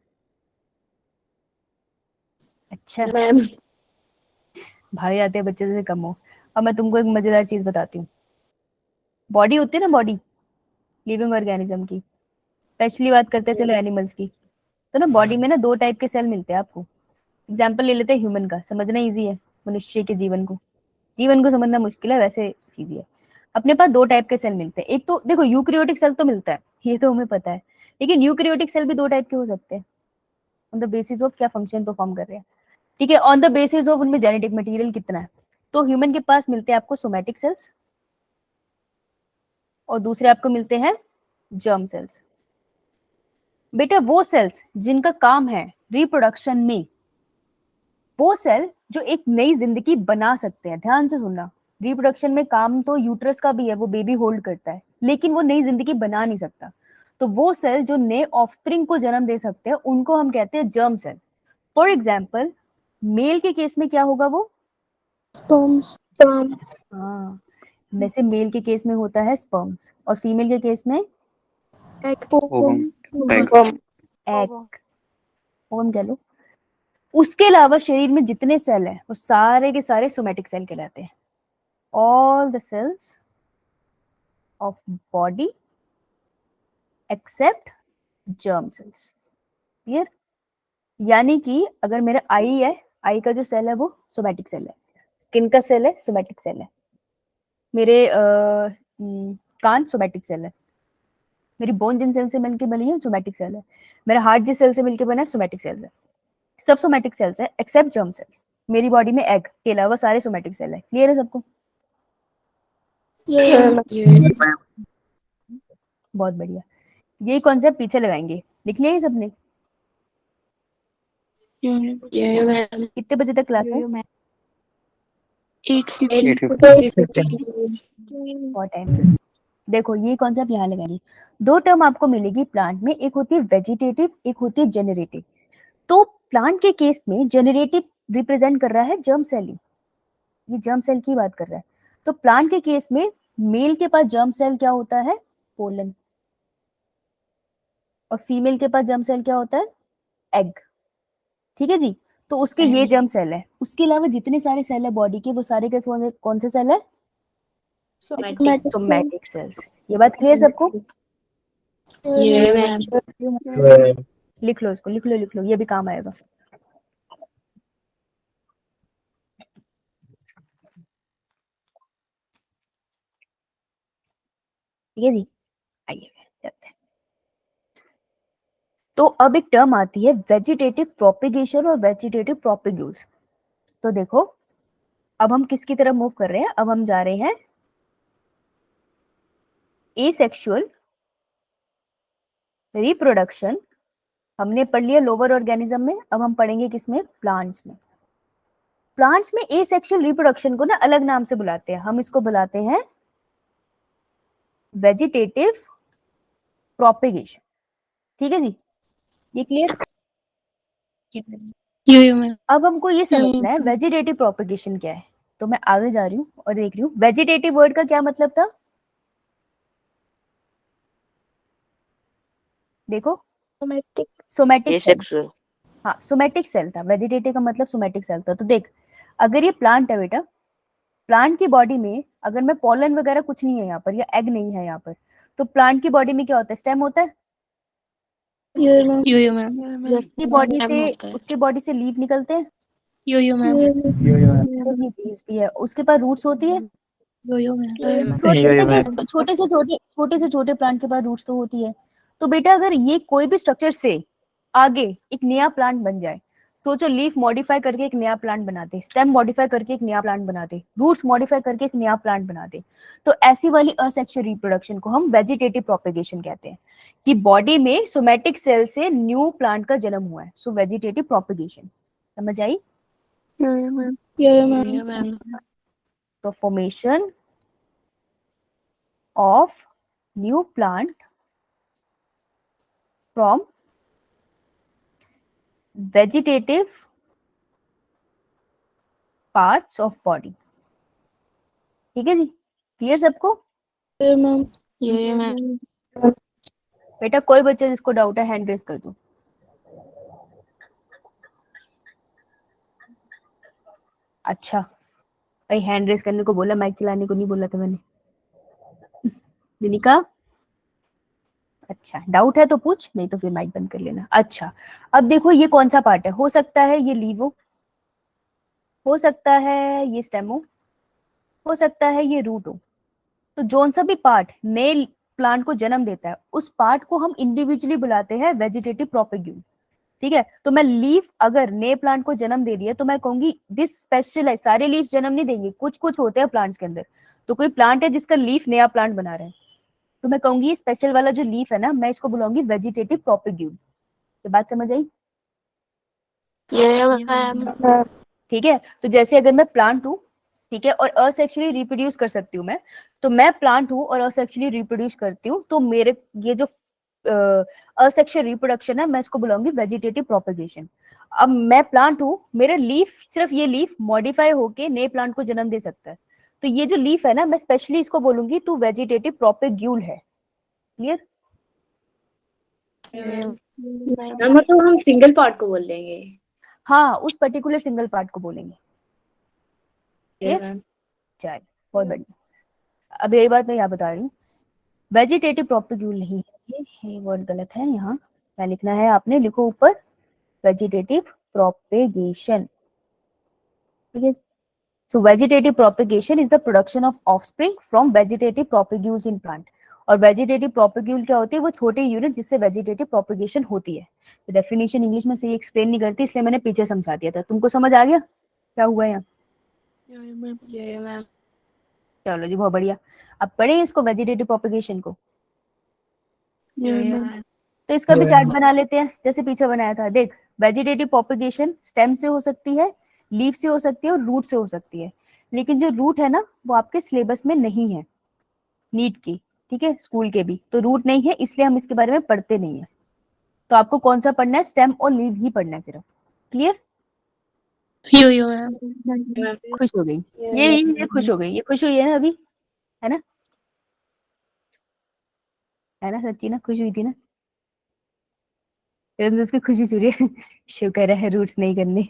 अच्छा, मैम। भाग जाते हैं बच्चे से कम हो। अब मैं तुमको एक मजेदार चीज बताती हूँ। बॉडी होती है ना, बॉडी लिविंग ऑर्गेनिज्म की, स्पेशली बात करते हैं चलो एनिमल्स की। तो ना बॉडी में ना 2 टाइप के सेल मिलते हैं आपको। एग्जाम्पल ले लेते हैं ह्यूमन का, समझना इजी है। मनुष्य के जीवन को समझना मुश्किल है, वैसे इजी है। अपने पास 2 टाइप के सेल मिलते हैं। एक तो देखो यूकैरियोटिक सेल तो मिलता है, ये तो हमें पता है, लेकिन यूकैरियोटिक सेल भी 2 टाइप के हो सकते हैं ऑन द बेसिस ऑफ क्या फंक्शन परफॉर्म कर रहे हैं। ठीक है, ऑन द बेसिस ऑफ उनमें जेनेटिक मटेरियल कितना है। तो ह्यूमन के पास मिलते हैं आपको सोमैटिक सेल्स, और दूसरे आपको मिलते हैं जर्म सेल्स। बेटा वो सेल्स जिनका काम है रिप्रोडक्शन में, वो सेल जो एक नई जिंदगी बना सकते हैं। ध्यान से सुनना, रिप्रोडक्शन में काम तो यूट्रस का भी है, वो बेबी होल्ड करता है, लेकिन वो नई जिंदगी बना नहीं सकता। तो वो सेल जो नए ऑफस्प्रिंग को जन्म दे सकते हैं, उनको हम कहते हैं germ cell. For example, male के केस में क्या होगा वो? हाँ, वैसे मेल के केस में होता है स्पर्म्स, और फीमेल के केस में Ovum. Egg. एग, ओवम कह लो। उसके अलावा शरीर में जितने सेल हैं वो सारे के सारे सोमैटिक सेल कहलाते हैं। All the cells of body except germ cells. Clear? यानी कि अगर मेरा आई है, आई का जो सेल है वो सोमैटिक सेल है, स्किन का सेल है सोमैटिक सेल है, मेरे कान सोमैटिक सेल है, मेरी बोन जिन सेल से मिलकर बनी है सोमैटिक सेल है, मेरा हार्ट जिस सेल से मिलकर बना है सोमैटिक सेल्स है। सब सोमैटिक सेल्स है एक्सेप्ट जर्म सेल्स। मेरी बॉडी में एग के अलावा सारे सोमैटिक सेल है। क्लियर है सबको? बहुत बढ़िया। ये कॉन्सेप्ट पीछे लगाएंगे, लिख लिया ये सबने? मैम। कितने बजे तक क्लास है? 8:50। बहुत टाइम। देखो ये कॉन्सेप्ट यहाँ लगाएंगे। 2 टर्म आपको मिलेगी प्लांट में, एक होती है वेजिटेटिव, एक होती है जेनरेटिव। तो प्लांट के केस में जेनरेटिव रिप्रेजेंट कर रहा है जर्म सेल, ये जर्म सेल की बात कर रहा है। तो प्लांट के केस में मेल के पास जर्म सेल क्या होता है? पोलन। और फीमेल के पास जर्म सेल क्या होता है? एग। ठीक है जी, तो उसके ये जर्म सेल है। उसके अलावा जितने सारे सेल है बॉडी के, वो सारे के कौन से सेल है? Somatic cells. ये बात क्लियर सबको? लिख लो इसको, लिख लो, ये भी काम आएगा। ठीक है जी, आइए चलते हैं। तो अब एक टर्म आती है वेजिटेटिव प्रोपिगेशन और वेजिटेटिव प्रोपिग्यूल्स। तो देखो अब हम किसकी तरफ मूव कर रहे हैं? अब हम जा रहे हैं एसेक्सुअल रिप्रोडक्शन। हमने पढ़ लिया लोअर ऑर्गेनिज्म में, अब हम पढ़ेंगे किसमें? प्लांट्स में। प्लांट्स में एसेक्सुअल रिप्रोडक्शन को ना अलग नाम से बुलाते हैं, हम इसको बुलाते हैं वेजिटेटिव प्रोपिगेशन। ठीक है जी, ये क्लियर? यो मैम। अब हमको ये समझना है वेजिटेटिव प्रोपेगेशन क्या है। तो मैं आगे जा रही हूँ और देख रही हूँ वेजिटेटिव वर्ड का क्या मतलब था। देखो सोमैटिक सेल। सेक्सुअल। हाँ सोमैटिक सेल था, वेजिटेटिव का मतलब सोमैटिक सेल था। तो देख अगर ये प्लांट है बेटा, प्लांट की बॉडी में अगर मैं पॉलन वगैरह कुछ नहीं है यहाँ पर या एग नहीं है यहाँ पर, तो प्लांट की बॉडी में क्या होता है, स्टेम होता है। यो मैम। उसकी बॉडी से लीफ निकलते हैं, यो मैम। लीव्स भी है, उसके पास रूट्स होती है। यो मैम। छोटे से छोटे प्लांट के पास रूट्स तो होती है। तो बेटा अगर ये कोई भी स्ट्रक्चर से आगे एक नया प्लांट बन जाए, सोचो लीफ मॉडिफाई करके एक नया प्लांट बनाते, स्टेम मॉडिफाई करके एक नया प्लांट बनाते, रूट्स मॉडिफाई करके एक नया प्लांट बनाते, तो ऐसी वाली असेक्सुअल रिप्रोडक्शन को हम वेजिटेटिव प्रोपेगेशन कहते हैं, कि बॉडी में सोमैटिक सेल से न्यू प्लांट का जन्म हुआ है। सो वेजिटेटिव प्रोपेगेशन, समझ आई। यो मैम। तो formation of new plant from vegetative parts of body। ठीक है जी, क्लियर सबको। यो मैम। बेटा कोई बच्चा जिसको डाउट है हैंड रेज कर दो। अच्छा भाई हैंड रेज करने को बोला, माइक चलाने को नहीं बोला था मैंने। विनिका अच्छा डाउट है तो पूछ, नहीं तो फिर माइक बंद कर लेना। अच्छा अब देखो ये कौन सा पार्ट है, हो सकता है ये लीव हो सकता है ये स्टेम हो सकता है ये रूट हो। तो जोन सा भी पार्ट नए प्लांट को जन्म देता है उस पार्ट को हम इंडिविजुअली बुलाते हैं वेजिटेटिव प्रोपेग्यूल। ठीक है, तो मैं लीफ अगर नए प्लांट को जन्म दे रही है तो मैं कहूंगी दिस स्पेशलाइज, सारे लीफ जन्म नहीं देंगे, कुछ कुछ होते हैं प्लांट्स के अंदर। तो कोई प्लांट है जिसका लीफ नया प्लांट बना रहा है, तो मैं कहूंगी ये स्पेशल वाला जो लीफ है ना, मैं इसको बुलाऊंगी वेजिटेटिव प्रोपेग्यूल। ये बात समझ आई। ठीक है, तो जैसे अगर मैं प्लांट हूँ, ठीक है, और असेक्सुअली रिप्रोड्यूस कर सकती हूँ मैं, तो मैं प्लांट हूँ और असेक्सुअली रिप्रोड्यूस करती हूँ, तो मेरे ये जो असेक्सुअल रिप्रोडक्शन है मैं इसको बुलाऊंगी वेजिटेटिव प्रोपेगेशन। अब मैं प्लांट हूँ, मेरे लीफ सिर्फ ये लीफ मॉडिफाई होके नए प्लांट को जन्म दे सकता है, तो ये जो लीफ है ना मैं स्पेशली इसको बोलूंगी तू वेजिटेटिव प्रोपेग्यूल है। क्लियर। मतलब हम सिंगल पार्ट को बोल देंगे। हाँ उस पर्टिकुलर सिंगल पार्ट को बोलेंगे। मैम चल बहुत बढ़िया। अब यही बात मैं यहाँ बता रही हूँ, वेजिटेटिव प्रोपेग्यूल नहीं है, ये वर्ड गलत है। यहाँ क्या लिखना है आपने, लिखो ऊपर वेजिटेटिव प्रोपेगेशन। ठीक है, so vegetative propagation is the production of offspring from vegetative propagules in plant. और वेजिटेटिव प्रोपेग्यूल क्या होती है, वो छोटे यूनिट जिससे वेजिटेटिव प्रोपेगेशन होती है। तो डेफिनेशन इंग्लिश में सही एक्सप्लेन नहीं करती, इसलिए मैंने पीछे समझा दिया था। तुमको समझ आ गया क्या हुआ यहाँ। चलो जी बहुत बढ़िया। अब पढ़े इसको वेजिटेटिव प्रोपेगेशन को। तो इसका भी चार्ट बना लेते हैं जैसे पीछे बनाया था। देख वेजिटेटिव प्रोपेगेशन स्टेम से हो सकती है, लीफ से हो सकती है और रूट से हो सकती है। लेकिन जो रूट है ना वो आपके सिलेबस में नहीं है नीट की, ठीक है, स्कूल के भी। तो रूट नहीं है इसलिए हम इसके बारे में पढ़ते नहीं है। तो आपको कौन सा पढ़ना है, स्टेम और लीफ ही पढ़ना है सिर्फ। क्लियर। यो मैम। खुश हो गई ये खुश हो गई, ये खुश हुई है ना अभी, है ना, है ना सच्ची ना, खुश हुई थी ना। फिर उसकी खुशी सूर्य शुक्र है रूट्स नहीं करने।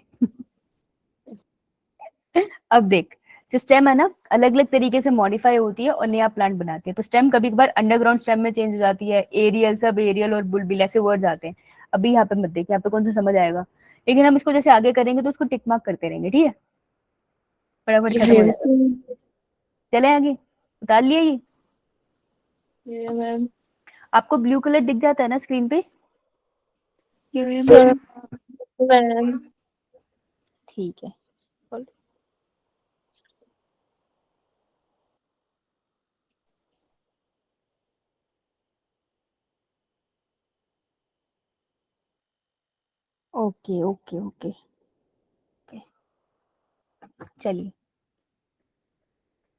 अब देख जो स्टेम है ना अलग अलग तरीके से मॉडिफाई होती है और नया प्लांट बनाती है। तो स्टेम कभी कभार अंडरग्राउंड स्टेम में चेंज हो जाती है, एरियल, सब एरियल और बुलबिल ऐसे वर्ड्स आते हैं। अभी यहाँ पे मत देख, यहाँ पे कौन सा समझ आएगा, लेकिन हम इसको जैसे आगे करेंगे तो उसको टिक मार्क करते रहेंगे। ठीक है, फटाफट खत्म हो जाएगा। चले आगे, उतार लिया ये। आपको ब्लू कलर दिख जाता है ना स्क्रीन पे। ठीक है, ओके ओके ओके चलिए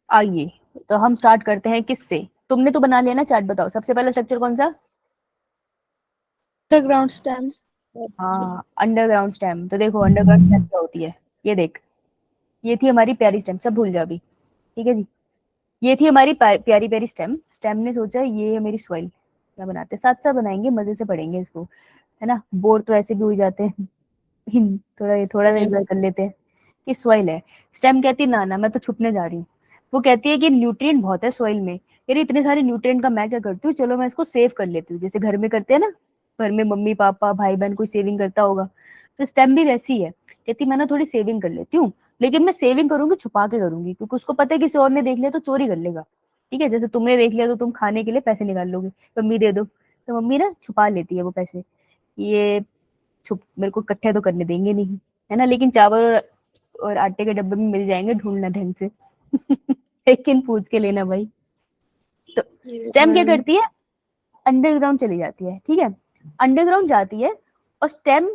आइए। तो हम स्टार्ट करते हैं किससे, तुमने तो बना लिया ना चार्ट, बताओ सबसे पहला स्ट्रक्चर कौन सा। The ground stem. हाँ, अंडरग्राउंड स्टेम। तो देखो अंडरग्राउंड स्टेम क्या होती है, ये देख, ये थी हमारी प्यारी स्टेम, सब भूल जा अभी, ठीक है जी। ये थी हमारी प्यारी प्यारी स्टेम। स्टेम ने सोचा ये है मेरी सॉइल, क्या बनाते हैं, साथ साथ बनाएंगे, मजे से पढ़ेंगे इसको, है ना, बोर तो ऐसे भी हो जाते हैं थोड़ा थोड़ा एंजॉय कर लेते हैं कि सॉइल है। स्टेम कहती है ना ना मैं तो छुपने जा रही हूँ। वो कहती है कि न्यूट्रिएंट बहुत है सॉइल में, यार इतने सारे न्यूट्रिएंट का मैं क्या करती हूँ, चलो मैं इसको सेव कर लेती हूँ, जैसे घर में करते हैं ना, घर में मम्मी पापा भाई बहन कोई सेविंग करता होगा, तो स्टेम भी वैसी है, कहती मैं ना थोड़ी सेविंग कर लेती हूँ, लेकिन मैं सेविंग करूंगी छुपा के करूंगी, क्योंकि उसको पता है किसी और ने देख लिया तो चोरी कर लेगा, ठीक है, जैसे तुमने देख लिया तो तुम खाने के लिए पैसे निकाल लोगे, मम्मी दे दो, तो मम्मी ना छुपा लेती है वो पैसे, ये छुप मेरे को इकट्ठे तो करने देंगे नहीं, है ना, लेकिन चावल और आटे के डब्बे में मिल जाएंगे, ढूंढना ढंग से लेकिन पूछ के लेना भाई। तो स्टेम क्या करती है, अंडरग्राउंड चली जाती है, ठीक है, अंडरग्राउंड जाती है, और स्टेम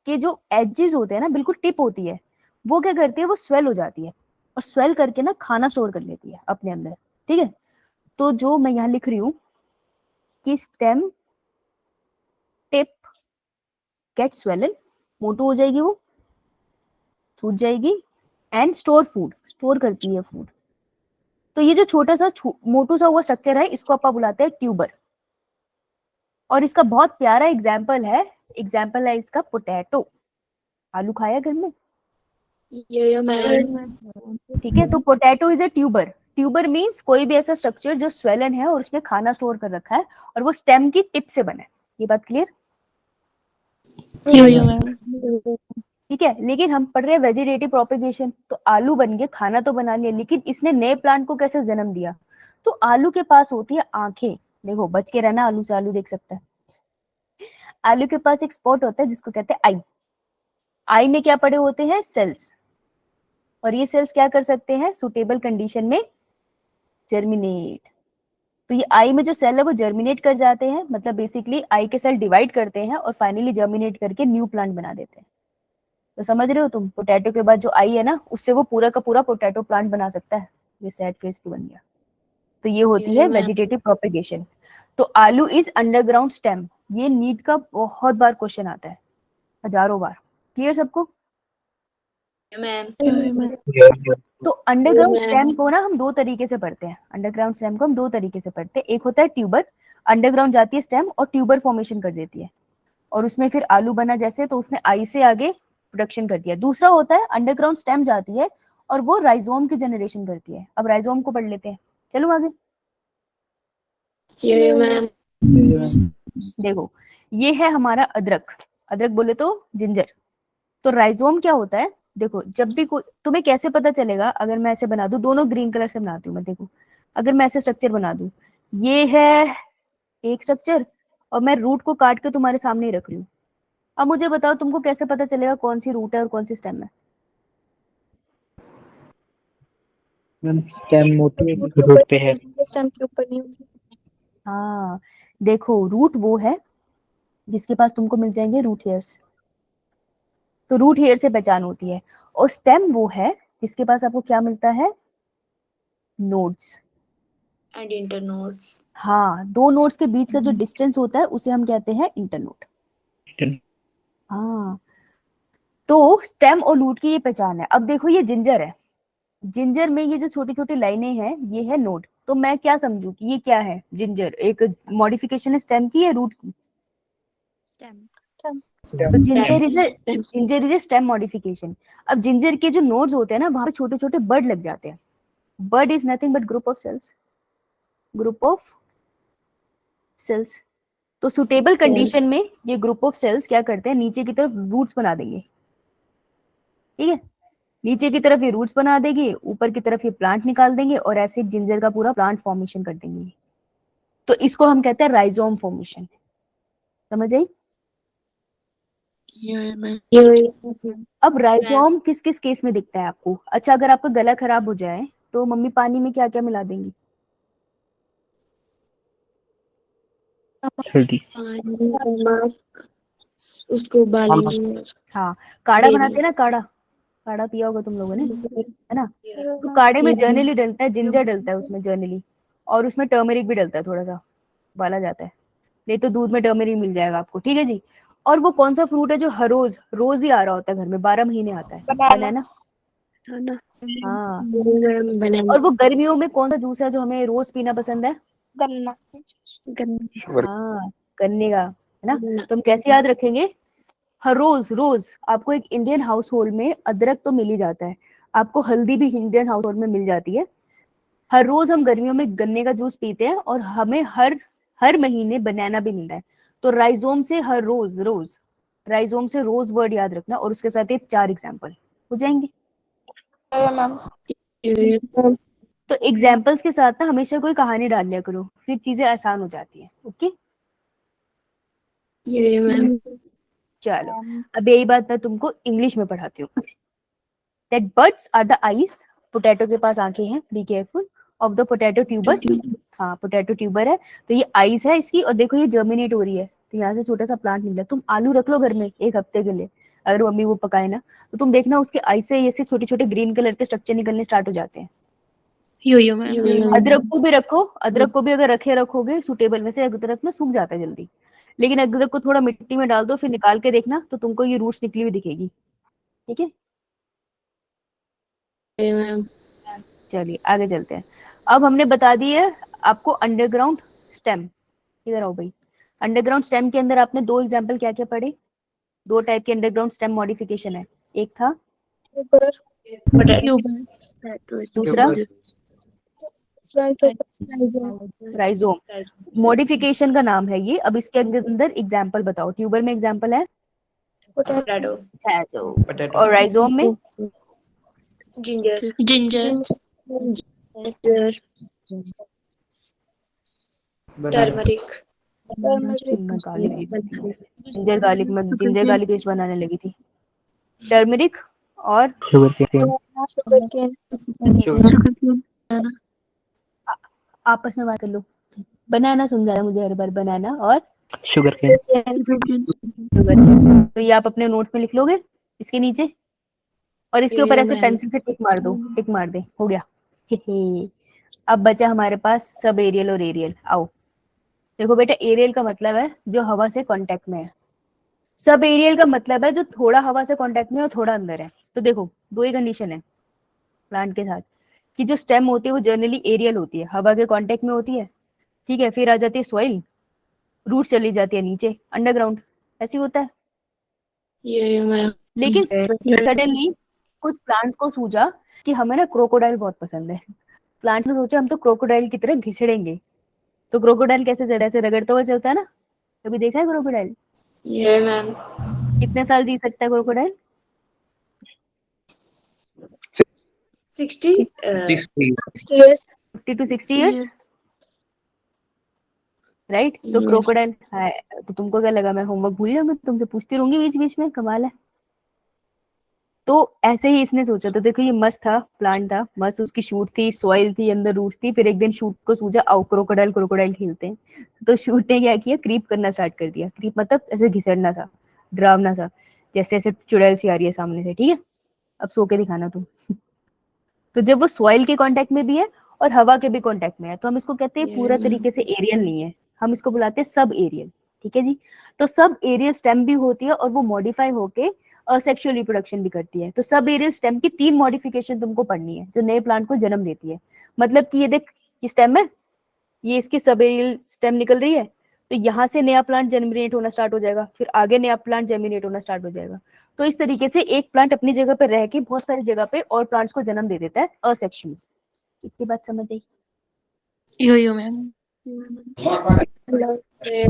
के जो एजेस होते हैं ना, बिल्कुल टिप होती है, वो क्या करती है, वो स्वेल हो जाती है, और स्वेल करके ना खाना स्टोर कर लेती है अपने अंदर, ठीक है। तो जो मैं यहाँ लिख रही हूँ कि स्टेम टिप गेट स्वेलन, मोटू हो जाएगी, वो सूज जाएगी, एंड स्टोर फूड, स्टोर करती है फूड। तो ये जो छोटा सा मोटू सा हुआ स्ट्रक्चर है, इसको अपन बुलाते हैं ट्यूबर। और इसका बहुत प्यारा एग्जाम्पल है इसका पोटैटो। आलू खाया घर में, ठीक है, तो potato is a tuber. Tuber means कोई भी ऐसा स्ट्रक्चर जो स्वेलन है और उसने खाना स्टोर कर रखा है, और वो स्टेम की टिप से बना है। ये बात क्लियर, ठीक है। लेकिन हम पढ़ रहे हैं वेजिटेटिव प्रोपेगेशन, तो आलू बन गए, खाना तो बना लिया, लेकिन इसने नए प्लांट को कैसे जन्म दिया। तो आलू के पास होती है आंखें, देखो बच के रहना, आलू से आलू देख सकता है। आलू के पास एक स्पॉट होता है जिसको कहते हैं आई। आई में क्या पड़े होते हैं, सेल्स, और ये सेल्स क्या कर सकते हैं, सुटेबल कंडीशन में जर्मिनेट। तो ये आई में जो सेल है वो जर्मिनेट कर जाते हैं, मतलब बेसिकली आई के सेल डिवाइड करते हैं और फाइनली जर्मिनेट करके न्यू प्लांट बना देते हैं। तो समझ रहे हो तुम, पोटैटो के बाद जो आई है ना, उससे वो पूरा का पूरा पोटैटो प्लांट बना सकता है। ये सैड फेज 2 बन गया। तो ये होती है वेजिटेटिव प्रोपेगेशन। तो आलू इज अंडरग्राउंड स्टेम। ये नीट का बहुत बार क्वेश्चन आता है, हजारों बार। क्लियर सबको। मैम तो अंडरग्राउंड स्टेम को ना हम दो तरीके से पढ़ते हैं, अंडरग्राउंड स्टेम को हम दो तरीके से पढ़ते हैं। एक होता है ट्यूबर, अंडरग्राउंड जाती है स्टेम और ट्यूबर फॉर्मेशन कर देती है, और उसमें फिर आलू बना जैसे, तो उसने आई से आगे प्रोडक्शन कर दिया। दूसरा होता है अंडरग्राउंड स्टेम जाती है और वो राइजोम की जनरेशन करती है। अब राइजोम को पढ़ लेते हैं, चलो आगे। देखो ये है हमारा अदरक, अदरक बोले तो जिंजर। तो राइजोम क्या होता है, देखो जब भी तुम्हें कैसे पता चलेगा, अगर मैं ऐसे बना दूं, दोनों ग्रीन कलर से बनाती हूँ मैं, देखो अगर मैं ऐसे स्ट्रक्चर बना दूं, ये है एक स्ट्रक्चर, और मैं रूट को काट के तुम्हारे सामने ही रख रही हूँ। अब मुझे बताओ तुमको कैसे पता चलेगा कौन सी रूट है और कौन सी स्टेम है। स्टेम मोटी रूट पे है। स्टेम के ऊपर नहीं होती। हाँ देखो, रूट वो है जिसके पास तुमको मिल जाएंगे रूट हेयर्स, तो रूट हेयर से पहचान होती है। और स्टेम वो है जिसके पास आपको क्या मिलता है, नोड्स एंड इंटरनोड्स। हाँ, दो नोड्स के बीच का जो डिस्टेंस होता है उसे हम कहते हैं इंटरनोड। हाँ, तो स्टेम और रूट की ये पहचान है। अब देखो ये जिंजर है, जिंजर में ये जो छोटी छोटी लाइनें हैं ये है नोड। तो मैं क्या समझू कि ये क्या है, जिंजर एक मॉडिफिकेशन है स्टेम की या रूट की। तो ginger is a stem modification. अब जिंजर के जो नोड्स होते हैं ना, वहां पे छोटे छोटे बर्ड लग जाते हैं। Bud is nothing but group of cells, group of cells. तो सुटेबल कंडीशन में ये ग्रुप ऑफ सेल्स क्या करते हैं, नीचे की तरफ रूट्स बना देंगे, ठीक है, नीचे की तरफ ये रूट्स बना देंगे, ऊपर की तरफ ये प्लांट निकाल देंगे, और ऐसे जिंजर का पूरा प्लांट फॉर्मेशन कर देंगे। तो इसको हम कहते हैं राइजोम फॉर्मेशन। समझ आई। अब राइजोम किस किस केस में दिखता है आपको। अच्छा, अगर आपका गला खराब हो जाए तो मम्मी पानी में क्या क्या मिला देंगी, उसको उबालेंगे। हाँ, काढ़ा बनाते हैं ना, काढ़ा, काढ़ा पिया होगा तुम लोगों ने, है ना। तो काढ़े में जर्नली डलता है, जिंजर डलता है उसमें जर्नली, और उसमें टर्मरिक भी डलता है, थोड़ा सा उबाला जाता है, नहीं तो दूध में टर्मरिक मिल जाएगा आपको, ठीक है जी। और वो कौन सा फ्रूट है जो हर रोज रोज ही आ रहा होता है घर में, 12 महीने आता है? बनाना। हाँ। बनाना और वो गर्मियों में कौन सा जूस है जो हमें रोज पीना पसंद है? गन्ना। हाँ, गन्ने का, है ना? तो हम कैसे याद रखेंगे? हर रोज रोज आपको एक इंडियन हाउस होल्ड में अदरक तो मिल ही जाता है, आपको हल्दी भी इंडियन हाउस होल्ड में मिल जाती है। हर रोज हम गर्मियों में गन्ने का जूस पीते हैं और हमें हर हर महीने बनाना भी मिल रहा है। तो राइजोम से हर रोज रोज, राइजोम से रोज वर्ड याद रखना और उसके साथ ये 4 एग्जाम्पल हो जाएंगे। मैम। तो एग्जाम्पल्स के साथ ना हमेशा कोई कहानी डाल लिया करो, फिर चीजें आसान हो जाती है। Okay, ma'am. चलो अब यही बात मैं तुमको इंग्लिश में पढ़ाती हूँ। That buds are the eyes, potato के पास आंखें हैं, be careful, of the potato tuber. हाँ, पोटैटो ट्यूबर है, तो ये आईज है इसकी, और देखो ये जर्मिनेट हो रही है, तो यहाँ से छोटा सा प्लांट निकला। तुम आलू रख लो घर में 1 हफ्ते के लिए, अगर मम्मी वो पकाए ना, तो तुम देखना उसके आई से ऐसे छोटे छोटे ग्रीन कलर के स्ट्रक्चर निकलने स्टार्ट हो जाते हैं। मैम। अदरक को भी रखो, अदरक को भी अगर रखोगे सूटेबल, वैसे अदरक ना सूख जाता है जल्दी, लेकिन अदरक को थोड़ा मिट्टी में डाल दो, फिर निकाल के देखना तो तुमको ये रूट्स निकली हुई दिखेगी। ठीक है, मैम। चलिए आगे चलते हैं। अब हमने बता दी है आपको अंडरग्राउंड स्टेम। इधर आओ भाई। अंडरग्राउंड स्टेम के अंदर आपने 2 एग्जांपल क्या क्या पढ़े? 2 टाइप के अंडरग्राउंड स्टेम मॉडिफिकेशन है, एक था ऊपर दूसरा राइजोम। राइजोम। मॉडिफिकेशन का नाम है ये। अब इसके अंदर एग्जांपल बताओ। ट्यूबर में एग्जांपल है पोटैटो, पोटैटो, और राइजोम में जिंजर, टर्मरिक, जिंजर गार्लिक में जिंजर गार्लिक पेस्ट बनाने लगी थी। टर्मरिक और शुगर केन। आपस में बात कर लो। बनाना सुन जा रहा है मुझे हर बार, बनाना और शुगर केन। शुगर। तो ये आप अपने नोट्स में लिख लोगे इसके नीचे, और इसके ऊपर ऐसे पेंसिल से टिक मार दो, टिक मार दे, हो गया। अब बचा हमारे पास सब एरियल और एरियल। आओ देखो बेटा, एरियल का मतलब है जो हवा से कांटेक्ट में है, सब एरियल का मतलब है जो थोड़ा हवा से कांटेक्ट में है और थोड़ा अंदर है। तो देखो 2 ही कंडीशन है प्लांट के साथ, कि जो स्टेम होती है वो जनरली एरियल होती है, हवा के कांटेक्ट में होती है, ठीक है। फिर आ जाती है सॉइल, रूट चली जाती है नीचे अंडरग्राउंड, ऐसे होता है। लेकिन सडनली कुछ प्लांट्स को सूझा कि हमें ना क्रोकोडाइल बहुत पसंद है। प्लांट्स ने सोचा हम तो क्रोकोडाइल की तरह घिसड़ेंगे। तो क्रोकोडाइल कैसे चलता है? ऐसे रगड़ता हुआ चलता है ना, कभी देखा है क्रोकोडाइल? ये मैम, कितने साल जी सकता है crocodile? 60 years. 50 to 60 years, right? तो क्रोकोडाइल है। तो तुमको क्या लगा मैं होमवर्क भूल जाऊंगी? तुमसे पूछती रहूंगी बीच बीच में, कमाल है। तो ऐसे ही इसने सोचा। तो देखो ये मस्त था, प्लांट था मस्त, उसकी शूट थी, सॉइल थी, अंदर रूट्स थी। फिर एक दिन शूट को सूझा आओ क्रोकोडाइल क्रोकोडाइल खेलते हैं। तो शूट ने क्या किया, क्रीप करना स्टार्ट कर दिया। क्रीप मतलब ऐसे घिसड़ना सा, डरावना सा, जैसे ऐसे चुड़ैल सी आ रही है सामने से, ठीक है। अब सो के दिखाना तुम। तो जब वो सॉइल के कांटेक्ट में भी है और हवा के भी कांटेक्ट में है, तो हम इसको कहते हैं पूरा तरीके से एरियल नहीं है, हम इसको बुलाते हैं सब एरियल। ठीक है जी। तो सब एरियल स्टेम भी होती है और वो मॉडिफाई होके सेक्सुअल रिप्रोडक्शन भी करती है। तो सब एरियल स्टेम की 3 मॉडिफिकेशन तुमको पढ़नी है जो नए प्लांट को जन्म देती है। मतलब कि ये देख, ये स्टेम है, ये इसकी सब एरियल स्टेम निकल रही है, तो यहाँ से नया प्लांट जर्मिनेट होना स्टार्ट हो जाएगा, फिर आगे नया प्लांट जर्मिनेट होना स्टार्ट हो जाएगा। तो इस तरीके से एक प्लांट अपनी जगह पे रह के बहुत सारी जगह पे और प्लांट्स को जन्म दे देता है असेक्सुअली। इतनी बात समझ आई?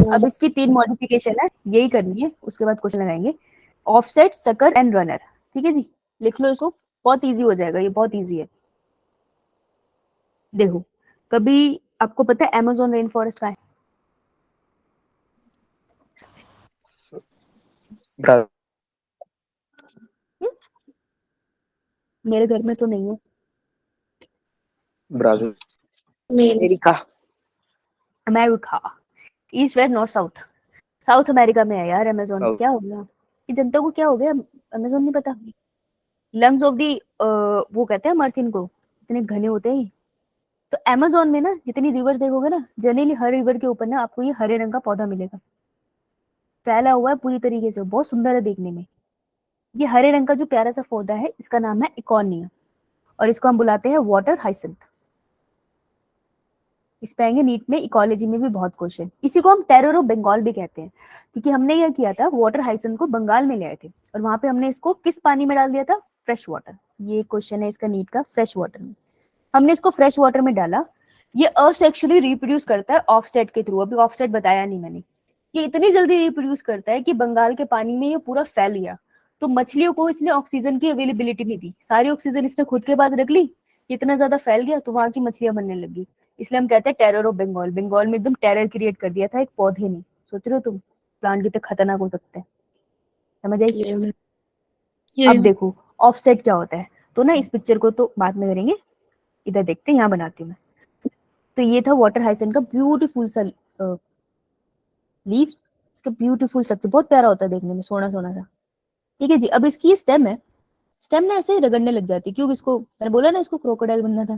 अब इसकी 3 मॉडिफिकेशन है, यही करनी है, उसके बाद क्वेश्चन लगाएंगे। Offset, sucker and runner. ठीक है जी, लिख लो इसको, बहुत इजी हो जाएगा, ये बहुत इजी है। देखो, कभी आपको पता है अमेज़न रेन फॉरेस्ट का है? मेरे घर में तो नहीं है। Brazil, America. America, east west north south, south America में है यार अमेज़न। South. क्या हो गया ये जनता को, क्या हो गया? अमेज़न नहीं पता? लंग्स ऑफ दी वो कहते हैं अर्थ, इनको इतने घने होते हैं। तो अमेज़न में ना जितनी रिवर्स देखोगे ना, जनरली हर रिवर के ऊपर ना आपको ये हरे रंग का पौधा मिलेगा, फैला हुआ है पूरी तरीके से, बहुत सुंदर है देखने में। ये हरे रंग का जो प्यारा सा पौधा है इसका नाम है इकॉर्निया, और इसको हम बुलाते हैं वाटर हाइसिंथ। इस पे आएंगे नीट में, इकोलॉजी में भी बहुत क्वेश्चन। इसी को हम टेरर ऑफ बंगाल भी कहते हैं, क्योंकि हमने यह किया था, वाटर हाइसिंथ को बंगाल में ले आए थे और वहां पे हमने इसको किस पानी में डाल दिया था, फ्रेश वाटर। ये क्वेश्चन है इसका नीट का, फ्रेश वाटर में हमने इसको फ्रेश वाटर में डाला। ये असेक्सुअली रिप्रोड्यूस करता है ऑफसेट के थ्रू, अभी ऑफसेट बताया नहीं मैंने। ये इतनी जल्दी रिप्रोड्यूस करता है कि बंगाल के पानी में ये पूरा फैल गया, तो मछलियों को इसने ऑक्सीजन की अवेलेबिलिटी नहीं दी, सारी ऑक्सीजन इसने खुद के पास रख ली, इतना ज्यादा फैल गया तो वहां की मछलियां मरने लगी। इसलिए हम कहते हैं टेरर ऑफ बंगाल। बंगाल में एकदम टेरर क्रिएट कर दिया था एक पौधे ने। सोच रहे हो तुम, प्लांट कितने खतरनाक हो सकते हैं, समझ आई? अब देखो ऑफसेट क्या होता है, तो ना इस पिक्चर को तो बाद में करेंगे, इधर देखते हैं, यहाँ बनाती हूँ मैं। तो ये था वाटर हाइसिंथ का ब्यूटीफुल सा लीव्स, इसका ब्यूटीफुल स्ट्रक्चर, बहुत प्यारा होता है देखने में, सोना सोना सा। ठीक है जी, अब इसकी स्टेम है, स्टेम ना ऐसे रगड़ने लग जाती है, क्योंकि इसको मैंने बोला ना इसको क्रोकोडाइल बनना था,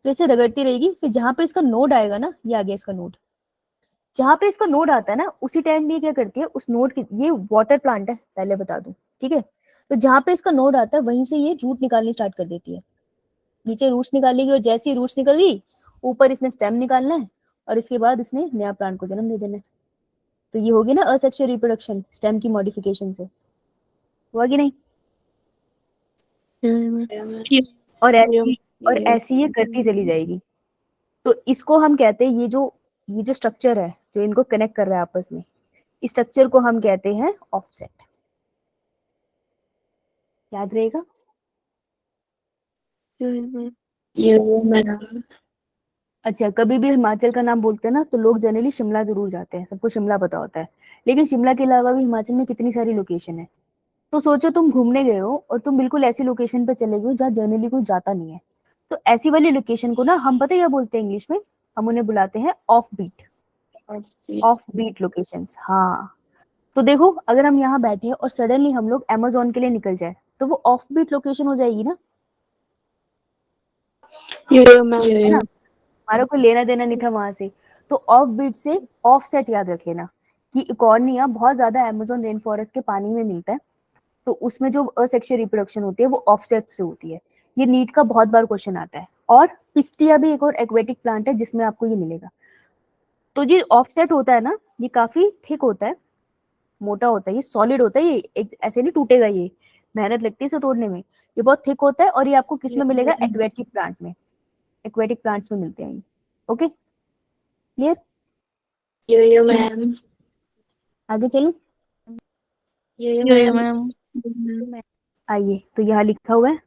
तो ऐसे रगड़ती रहेगी। फिर जहां पे इसका नोड आएगा ना, ये आ गया इसका नोड, जहां पे इसका नोड आता है ना उसी टाइम भी ये क्या करती है, उस नोड की, ये वाटर प्लांट है पहले बता दूं, ठीक है, तो जहां पे इसका नोड आता है वहीं से ये रूट निकालनी स्टार्ट कर देती है, नीचे रूट्स निकालेगी, और जैसे ही रूट्स निकल गई ऊपर इसने स्टेम निकालना है, और इसके बाद इसने नया प्लांट को जन्म दे देना है। तो ये होगी ना असेक्सुअल रिप्रोडक्शन स्टेम की मॉडिफिकेशन से, हुआ कि नहीं? और ऐसी ये करती चली जाएगी। तो इसको हम कहते हैं, ये जो स्ट्रक्चर है जो इनको कनेक्ट कर रहा है आपस में, इस स्ट्रक्चर को हम कहते हैं ऑफसेट। याद रहेगा? अच्छा, कभी भी हिमाचल का नाम बोलते हैं ना तो लोग जनरली शिमला जरूर जाते हैं, सबको शिमला पता होता है, लेकिन शिमला के अलावा भी हिमाचल में कितनी सारी लोकेशन है। तो सोचो तुम घूमने गए हो और तुम बिल्कुल ऐसी लोकेशन पे चले गए हो जहाँ जनरली कोई जाता नहीं है, तो ऐसी वाली लोकेशन को ना हम पता है क्या बोलते हैं इंग्लिश में, हम उन्हें बुलाते हैं ऑफ बीट लोकेशंस। हाँ, तो देखो अगर हम यहाँ बैठे हैं और सडनली हम लोग अमेज़न के लिए निकल जाए तो वो ऑफ बीट लोकेशन हो जाएगी ना, है ना? हमारा कोई लेना देना नहीं था वहां से। तो ऑफ बीट से ऑफ सेट याद रख लेना कि इकॉर्निया बहुत ज्यादा अमेज़न रेन फॉरेस्ट के पानी में मिलता है, तो उसमें जो असेक्सुअल रिप्रोडक्शन होती है वो ऑफसेट से होती है। ये नीट का बहुत बार क्वेश्चन आता है। और पिस्टिया भी एक और एक्वेटिक प्लांट है जिसमें आपको ये मिलेगा। तो ये ऑफसेट होता है ना, ये काफी थिक होता है, मोटा होता है, ये सॉलिड होता है, ये एक ऐसे नहीं टूटेगा, ये मेहनत लगती है इसे तोड़ने में, ये बहुत थिक होता है। और ये आपको किस में मिलेगा, एक्वेटिक प्लांट में, एक्वेटिक प्लांट्स में मिलते हैं ये। Okay clear? आगे चलो, आइए। तो यहाँ लिखा हुआ है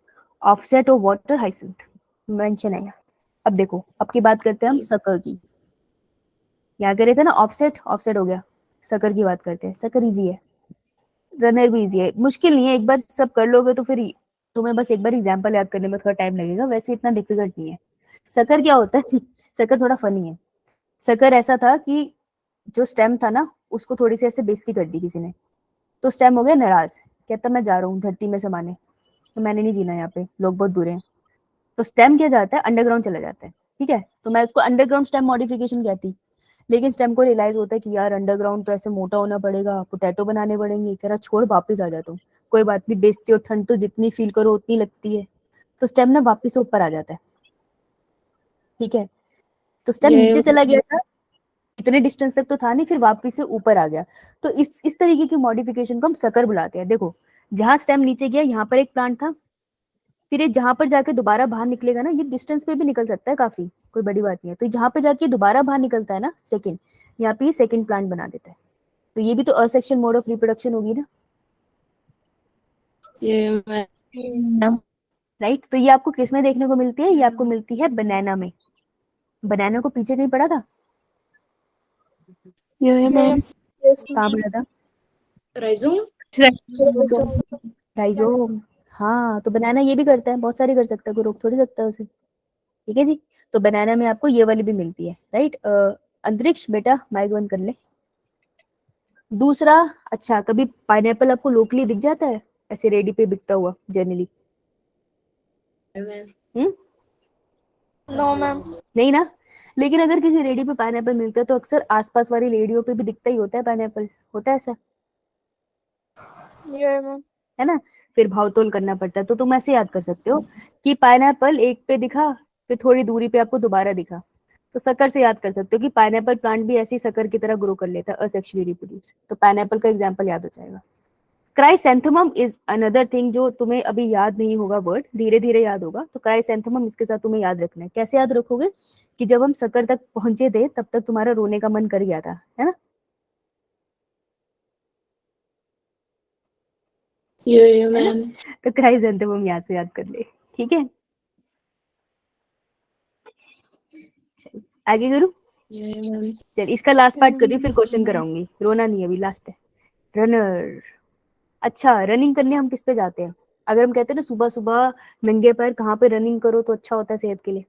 offset of water hyacinth, mention है। अब देखो, अब की बात करते हैं हम सकर की। यहाँ करे थे ना ऑफसेट, ऑफसेट हो गया, सकर की बात करते हैं। सकर इजी है, रनर भी इजी है, मुश्किल नहीं है, एक बार सब कर लोगे तो फिर तुम्हें बस एक बार एग्जाम्पल याद करने में थोड़ा टाइम लगेगा, वैसे इतना डिफिकल्ट नहीं है। सकर क्या होता है सकर थोड़ा फनी है। सकर ऐसा था कि जो स्टेम था ना उसको थोड़ी सी ऐसे बेइज्जती कर दी किसी ने, तो स्टेम हो गया नाराज, कहता मैं जा रहा हूँ धरती में समाने, तो मैंने नहीं जीना यहाँ पे, लोग बहुत बुरे हैं। तो स्टेम क्या जाता है, अंडरग्राउंड चला जाता है, ठीक है। तो मैं उसको अंडरग्राउंड स्टेम मॉडिफिकेशन कहती, लेकिन स्टेम को रियलाइज होता है कि यार अंडरग्राउंड तो ऐसे मोटा होना पड़ेगा, पोटैटो बनाने पड़ेंगे, कह रहा छोड़ वापिस आ जाता हूँ, कोई बात नहीं, बेइज्जती और ठंड तो जितनी फील करो उतनी लगती है। तो स्टेम ना वापिस ऊपर आ जाता है, ठीक है। तो स्टेम नीचे चला गया था, इतने डिस्टेंस तक तो था नहीं, फिर वापिस से ऊपर आ गया। तो इस तरीके की मॉडिफिकेशन को हम सकर बुलाते हैं। देखो जहां स्टेम नीचे गया यहाँ पर एक प्लांट था, फिर ये जहां पर जाके दोबारा बाहर निकलेगा ना, ये डिस्टेंस पे भी निकल सकता है काफी, कोई बड़ी बात नहीं है। तो जहां पे जाके दोबारा बाहर निकलता है ना सेकंड, यहाँ पे सेकंड प्लांट बना देता है। तो ये भी तो असेक्सुअल मोड ऑफ रिप्रोडक्शन होगी ना, राइट। तो ये आपको किस में देखने को मिलती है, ये आपको मिलती है बनाना में। बनाना को पीछे कहीं पढ़ा था, कहाँ पढ़ा था, राइजोम। राइजोम। हाँ, तो बनाना ये भी करता है, बहुत सारे कर सकता है, कोई रोक थोड़ी सकता है उसे, ठीक है जी। तो बनाना में आपको ये वाली भी मिलती है, राइट। अंतरिक्ष बेटा माइक बंद कर ले। दूसरा, अच्छा कभी पाइनएप्पल आपको लोकली दिख जाता है ऐसे रेडी पे बिकता हुआ जनरली? No ma'am. नहीं ना, लेकिन अगर किसी रेडी पे पाइनएप्पल मिलता है तो अक्सर आसपास वाली रेडियो पे भी दिखता ही होता है पाइनएप्पल, होता है ऐसा? Yeah, ma'am. है ना, फिर भावतोल करना पड़ता है। तो तुम ऐसे याद कर सकते हो कि पाइनएप्पल एक पे दिखा, फिर थोड़ी दूरी पे आपको दोबारा दिखा, तो शक्कर से याद कर सकते हो कि पाइनएप्पल प्लांट भी ऐसी शक्कर की तरह ग्रो कर लेता है, असेक्सुअली रिप्रोड्यूस। तो पाइनएप्पल का एग्जांपल याद हो जाएगा। क्राइसैंथेमम इज अनदर थिंग जो तुम्हें अभी याद नहीं होगा, वर्ड धीरे धीरे याद होगा। तो क्राइसैंथेमम इसके साथ तुम्हें याद रखना है। कैसे याद रखोगे कि जब हम शक्कर तक पहुंचे थे तब तक तुम्हारा रोने का मन कर गया था, है ना। Yeah, ma'am. तो क्राइसैंथेमम यहाँ से याद कर ले, ठीक है। चल आगे करूं। Yeah, ma'am. चल इसका लास्ट पार्ट करिए, फिर क्वेश्चन कराऊंगी, रोना नहीं, अभी लास्ट है। रनर। अच्छा, रनिंग करने हम किस पे जाते हैं? अगर हम कहते हैं ना सुबह सुबह नंगे पैर कहाँ पे रनिंग करो तो अच्छा होता है सेहत के लिए?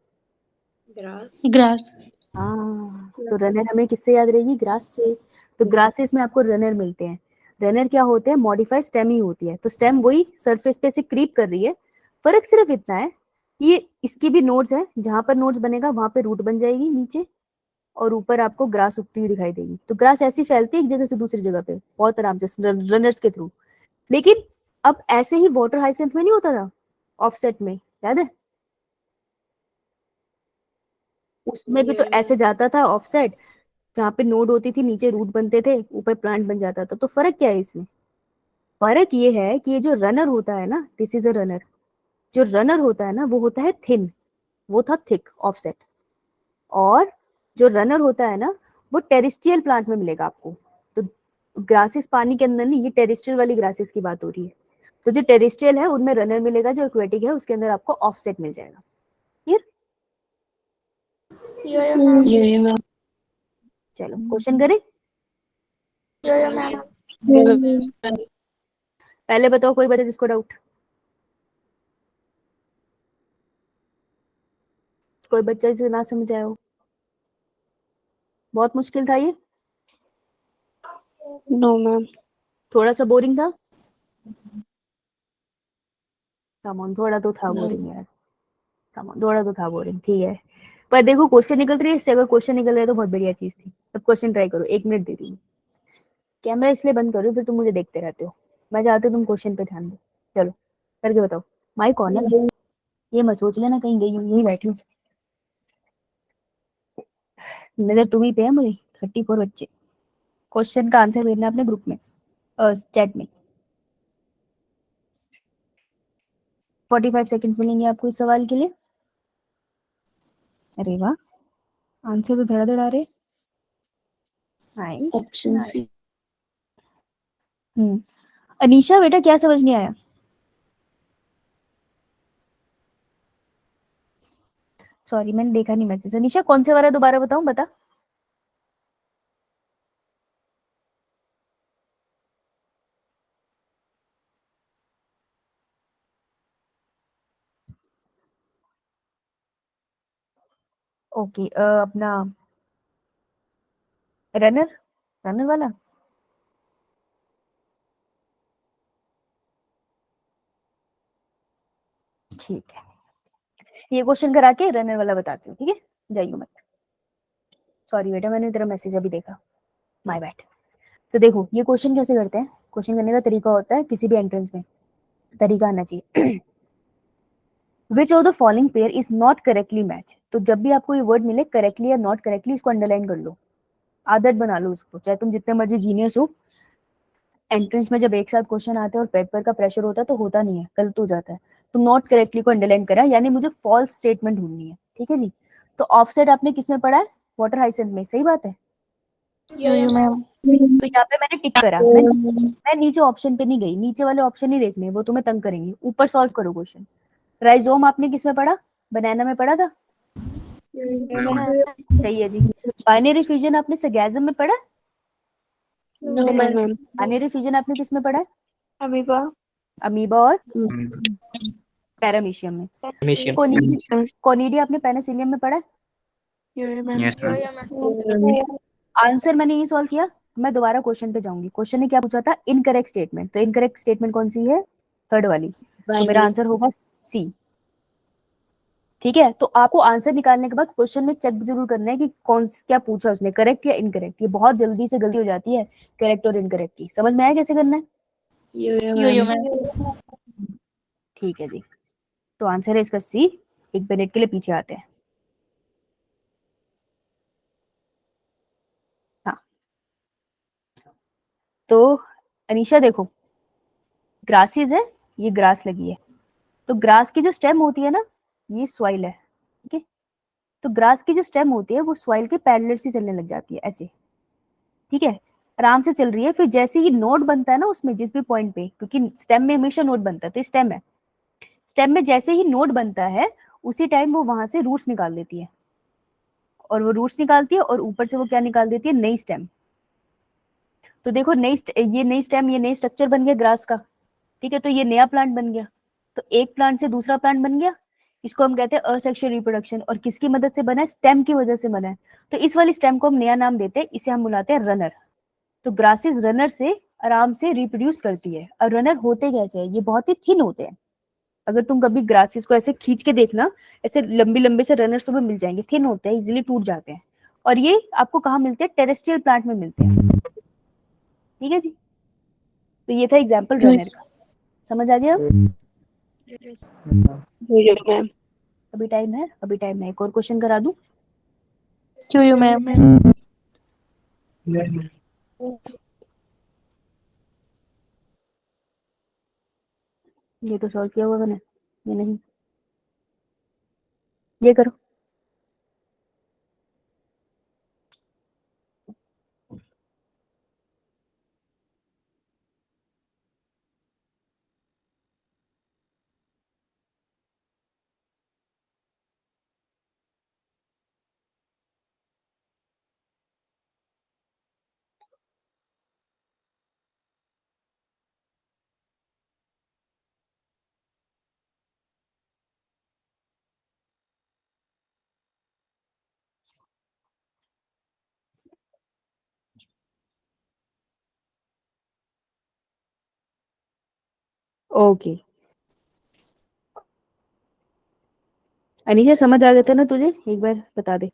ग्रास। Grass. हाँ, तो रनर हमें किससे याद रहेगी? ग्रास से। तो ग्रासेस में आपको रनर मिलते हैं। रनर क्या होते हैं? मॉडिफाइड स्टेम ही होती है। तो स्टेम वही सरफेस पे से क्रीप कर रही है। फर्क सिर्फ इतना है कि इसकी भी नोड्स है, जहां पर नोड्स बनेगा वहां पे रूट बन जाएगी नीचे, और ऊपर आपको ग्रास उगती हुई दिखाई देगी। तो ग्रास ऐसी फैलती है एक जगह से दूसरी जगह पे बहुत आराम से रनर्स के थ्रू। लेकिन अब ऐसे ही वाटर हाइसेंथ में नहीं होता था, ऑफसेट में, याद है? उसमें भी तो ऐसे जाता था ऑफसेट, जहाँ पे नोड होती थी नीचे रूट बनते थे, ऊपर प्लांट बन जाता था। तो फर्क क्या है इसमें? फर्क ये है कि ये जो रनर होता है ना, दिस इज अ रनर, जो रनर होता है ना वो होता है थिन, वो था थिक ऑफसेट। और जो रनर होता है ना वो टेरिस्ट्रियल प्लांट में मिलेगा आपको। तो ग्रासेस पानी के अंदर नहीं, ये टेरिस्ट्रियल वाली ग्रासेस की बात हो रही है। तो जो टेरिस्ट्रियल है उनमें रनर मिलेगा, जो एक्वेटिक है उसके अंदर आपको ऑफसेट मिल जाएगा। Clear? Yeah, ma'am. Yeah, ma'am. चलो क्वेश्चन करें। Yeah, ma'am. Yeah, ma'am. पहले बताओ कोई बच्चा जिसको डाउट, कोई बच्चा जिसे ना समझ आया हो। बहुत मुश्किल था ये? No, ma'am. थोड़ा सा बोरिंग था? कम ऑन, थोड़ा तो था No. बोरिंग यार, कम ऑन, थोड़ा तो था बोरिंग, ठीक है। पर देखो क्वेश्चन निकल रही है इससे, अगर क्वेश्चन निकल रहा है तो बहुत बढ़िया चीज थी। अब क्वेश्चन ट्राई करो, 1 मिनट दे रही हूँ। कैमरा इसलिए बंद करो फिर तुम मुझे देखते रहते हो, मैं चाहती हूँ तुम क्वेश्चन पे ध्यान दो। चलो करके बताओ। माइक ऑन है, ये मत सोच लेना कहीं गई हूँ, यही बैठी हूँ। नजर तुम्ही पे है मेरी, 34 बच्चे। क्वेश्चन का आंसर भेजना अपने ग्रुप में, चैट में। 45 सेकंड्स मिलेंगे आपको इस सवाल के लिए। अरे वाह, आंसर तो धड़ाधड़ आ रहे। नाइस। Option C. अनीशा बेटा क्या समझ नहीं आया? सॉरी मैंने देखा नहीं मैसेज। अनीशा कौन से वाला दोबारा बताऊं, बता। ओके, अपना रनर, रनर वाला। ठीक है, ये क्वेश्चन करा के रनर वाला बताती हूँ, ठीक है, जाइयो मत। सॉरी बेटा मैंने तेरा मैसेज अभी देखा, माय बैड। तो देखो ये क्वेश्चन कैसे करते हैं। क्वेश्चन करने का तरीका होता है, किसी भी एंट्रेंस में तरीका आना चाहिए। Which of the following pair is not correctly match. तो जब भी आपको ये वर्ड मिले करेक्टली या नॉट करेक्टली, इसको अंडरलाइन कर लो, आदत बना लो उसको। चाहे तुम जितने मर्जी जीनियस हो, एंट्रेंस में जब एक साथ क्वेश्चन आते हैं और पेपर का प्रेशर होता है तो होता नहीं है, गलत हो जाता है। तो नॉट करेक्टली को अंडरलाइन करा, यानी मुझे फॉल्स स्टेटमेंट ढूंढनी है, ठीक है जी। तो ऑफसेट आपने किसमें पढ़ा है? वाटर हाइसेंथ में, सही बात है। Yeah, ma'am. तो यहाँ पे मैंने टिक करा, मैं नीचे ऑप्शन पे नहीं गई, नीचे वाले ऑप्शन नहीं देखने, वो तुम्हें तंग करेंगे। ऊपर सॉल्व करो क्वेश्चन। राइजोम आपने किसमें पढ़ा? बनाना में पढ़ा था, Yeah, ma'am. सही है जी। बाइनरी फ्यूजन आपने सगैज़म में पढ़ा? No, ma'am. बाइनरी फ्यूजन आपने किसमें पढ़ा है? Amoeba. अमीबा और पैरामीशियम में। Mission. कोनिडिया आपने पेनिसिलियम में पढ़ा है? Yeah, ma'am. Yes, ma'am. Yeah, ma'am. Answer मैंने ये सॉल्व किया। मैं दोबारा क्वेश्चन पे जाऊंगी। क्वेश्चन ने क्या पूछा था? Incorrect statement. तो इनकरेक्ट स्टेटमेंट कौन सी है? थर्ड वाली। तो मेरा आंसर होगा सी, ठीक है। तो आपको आंसर निकालने के बाद क्वेश्चन में चेक जरूर करना है कि कौन क्या पूछा उसने, करेक्ट या इनकरेक्ट। ये बहुत जल्दी से गलती हो जाती है करेक्ट और इनकरेक्ट की। समझ में आया कैसे करना है? यो मैम। ठीक है जी, तो आंसर है इसका सी। एक मिनट के लिए पीछे आते हैं। हाँ, तो अनीशा देखो, ग्रासेस है, ये ग्रास लगी है, तो ग्रास की जो स्टेम होती है ना, ये सॉइल है, ठीक है। तो ग्रास की जो स्टेम होती है वो सॉइल के पैरेलल से चलने लग जाती है ऐसे, ठीक है, आराम से चल रही है। फिर जैसे ही नोड बनता है ना उसमें, जिस भी पॉइंट पे, क्योंकि स्टेम में हमेशा नोड बनता है, तो स्टेम है, स्टेम में जैसे ही नोड बनता है उसी टाइम वो वहां से रूट्स निकाल देती है, और वो रूट्स निकालती है और ऊपर से वो क्या निकाल देती है, नई स्टेम। तो देखो ये नई स्टेम, ये नई स्ट्रक्चर बन गया ग्रास का, ठीक है। तो ये नया प्लांट बन गया, तो एक प्लांट से दूसरा प्लांट बन गया। इसको हम कहते हैं असेक्सुअल रिप्रोडक्शन, और किसकी मदद से बना है, स्टेम की वजह से बना है। तो इस वाली स्टेम को हम नया नाम देते हैं, इसे हम बुलाते हैं रनर। तो ग्रासेस रनर से आराम से रिप्रोड्यूस करती है। और रनर होते कैसे हैं, ये बहुत ही थिन होते हैं। अगर तुम कभी ग्रासेस को ऐसे खींच के देखना, ऐसे लंबे लंबे से रनर्स तुम्हें मिल जाएंगे, थिन होते हैं, इजीली टूट जाते हैं। और ये आपको कहाँ मिलते हैं, टेरेस्ट्रियल प्लांट में मिलते हैं, ठीक है जी। तो ये था एग्जाम्पल रनर का, समझ आ गया। यो मैम। अभी टाइम है, अभी टाइम है, एक और क्वेश्चन करा दूं। यो मैम। ये तो सॉल्व किया हुआ मैंने, ये नहीं, ये करो। ओके, अनीशा समझ आ गया था ना तुझे, एक बार बता दे।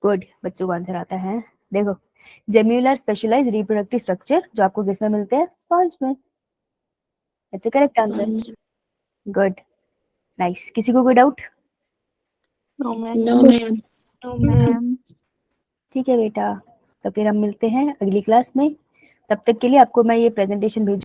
गुड, बच्चों को आंसर आता है। देखो, जेम्युलर स्पेशलाइज रिप्रोडक्टिव स्ट्रक्चर जो आपको किसमें मिलते हैं, स्पॉन्ज में। It's correct answer. Good, nice. किसी को कोई doubt? No ma'am. No ma'am. No ma'am. ठीक है बेटा, तो फिर हम मिलते हैं अगली क्लास में। तब तक के लिए आपको मैं ये प्रेजेंटेशन भेज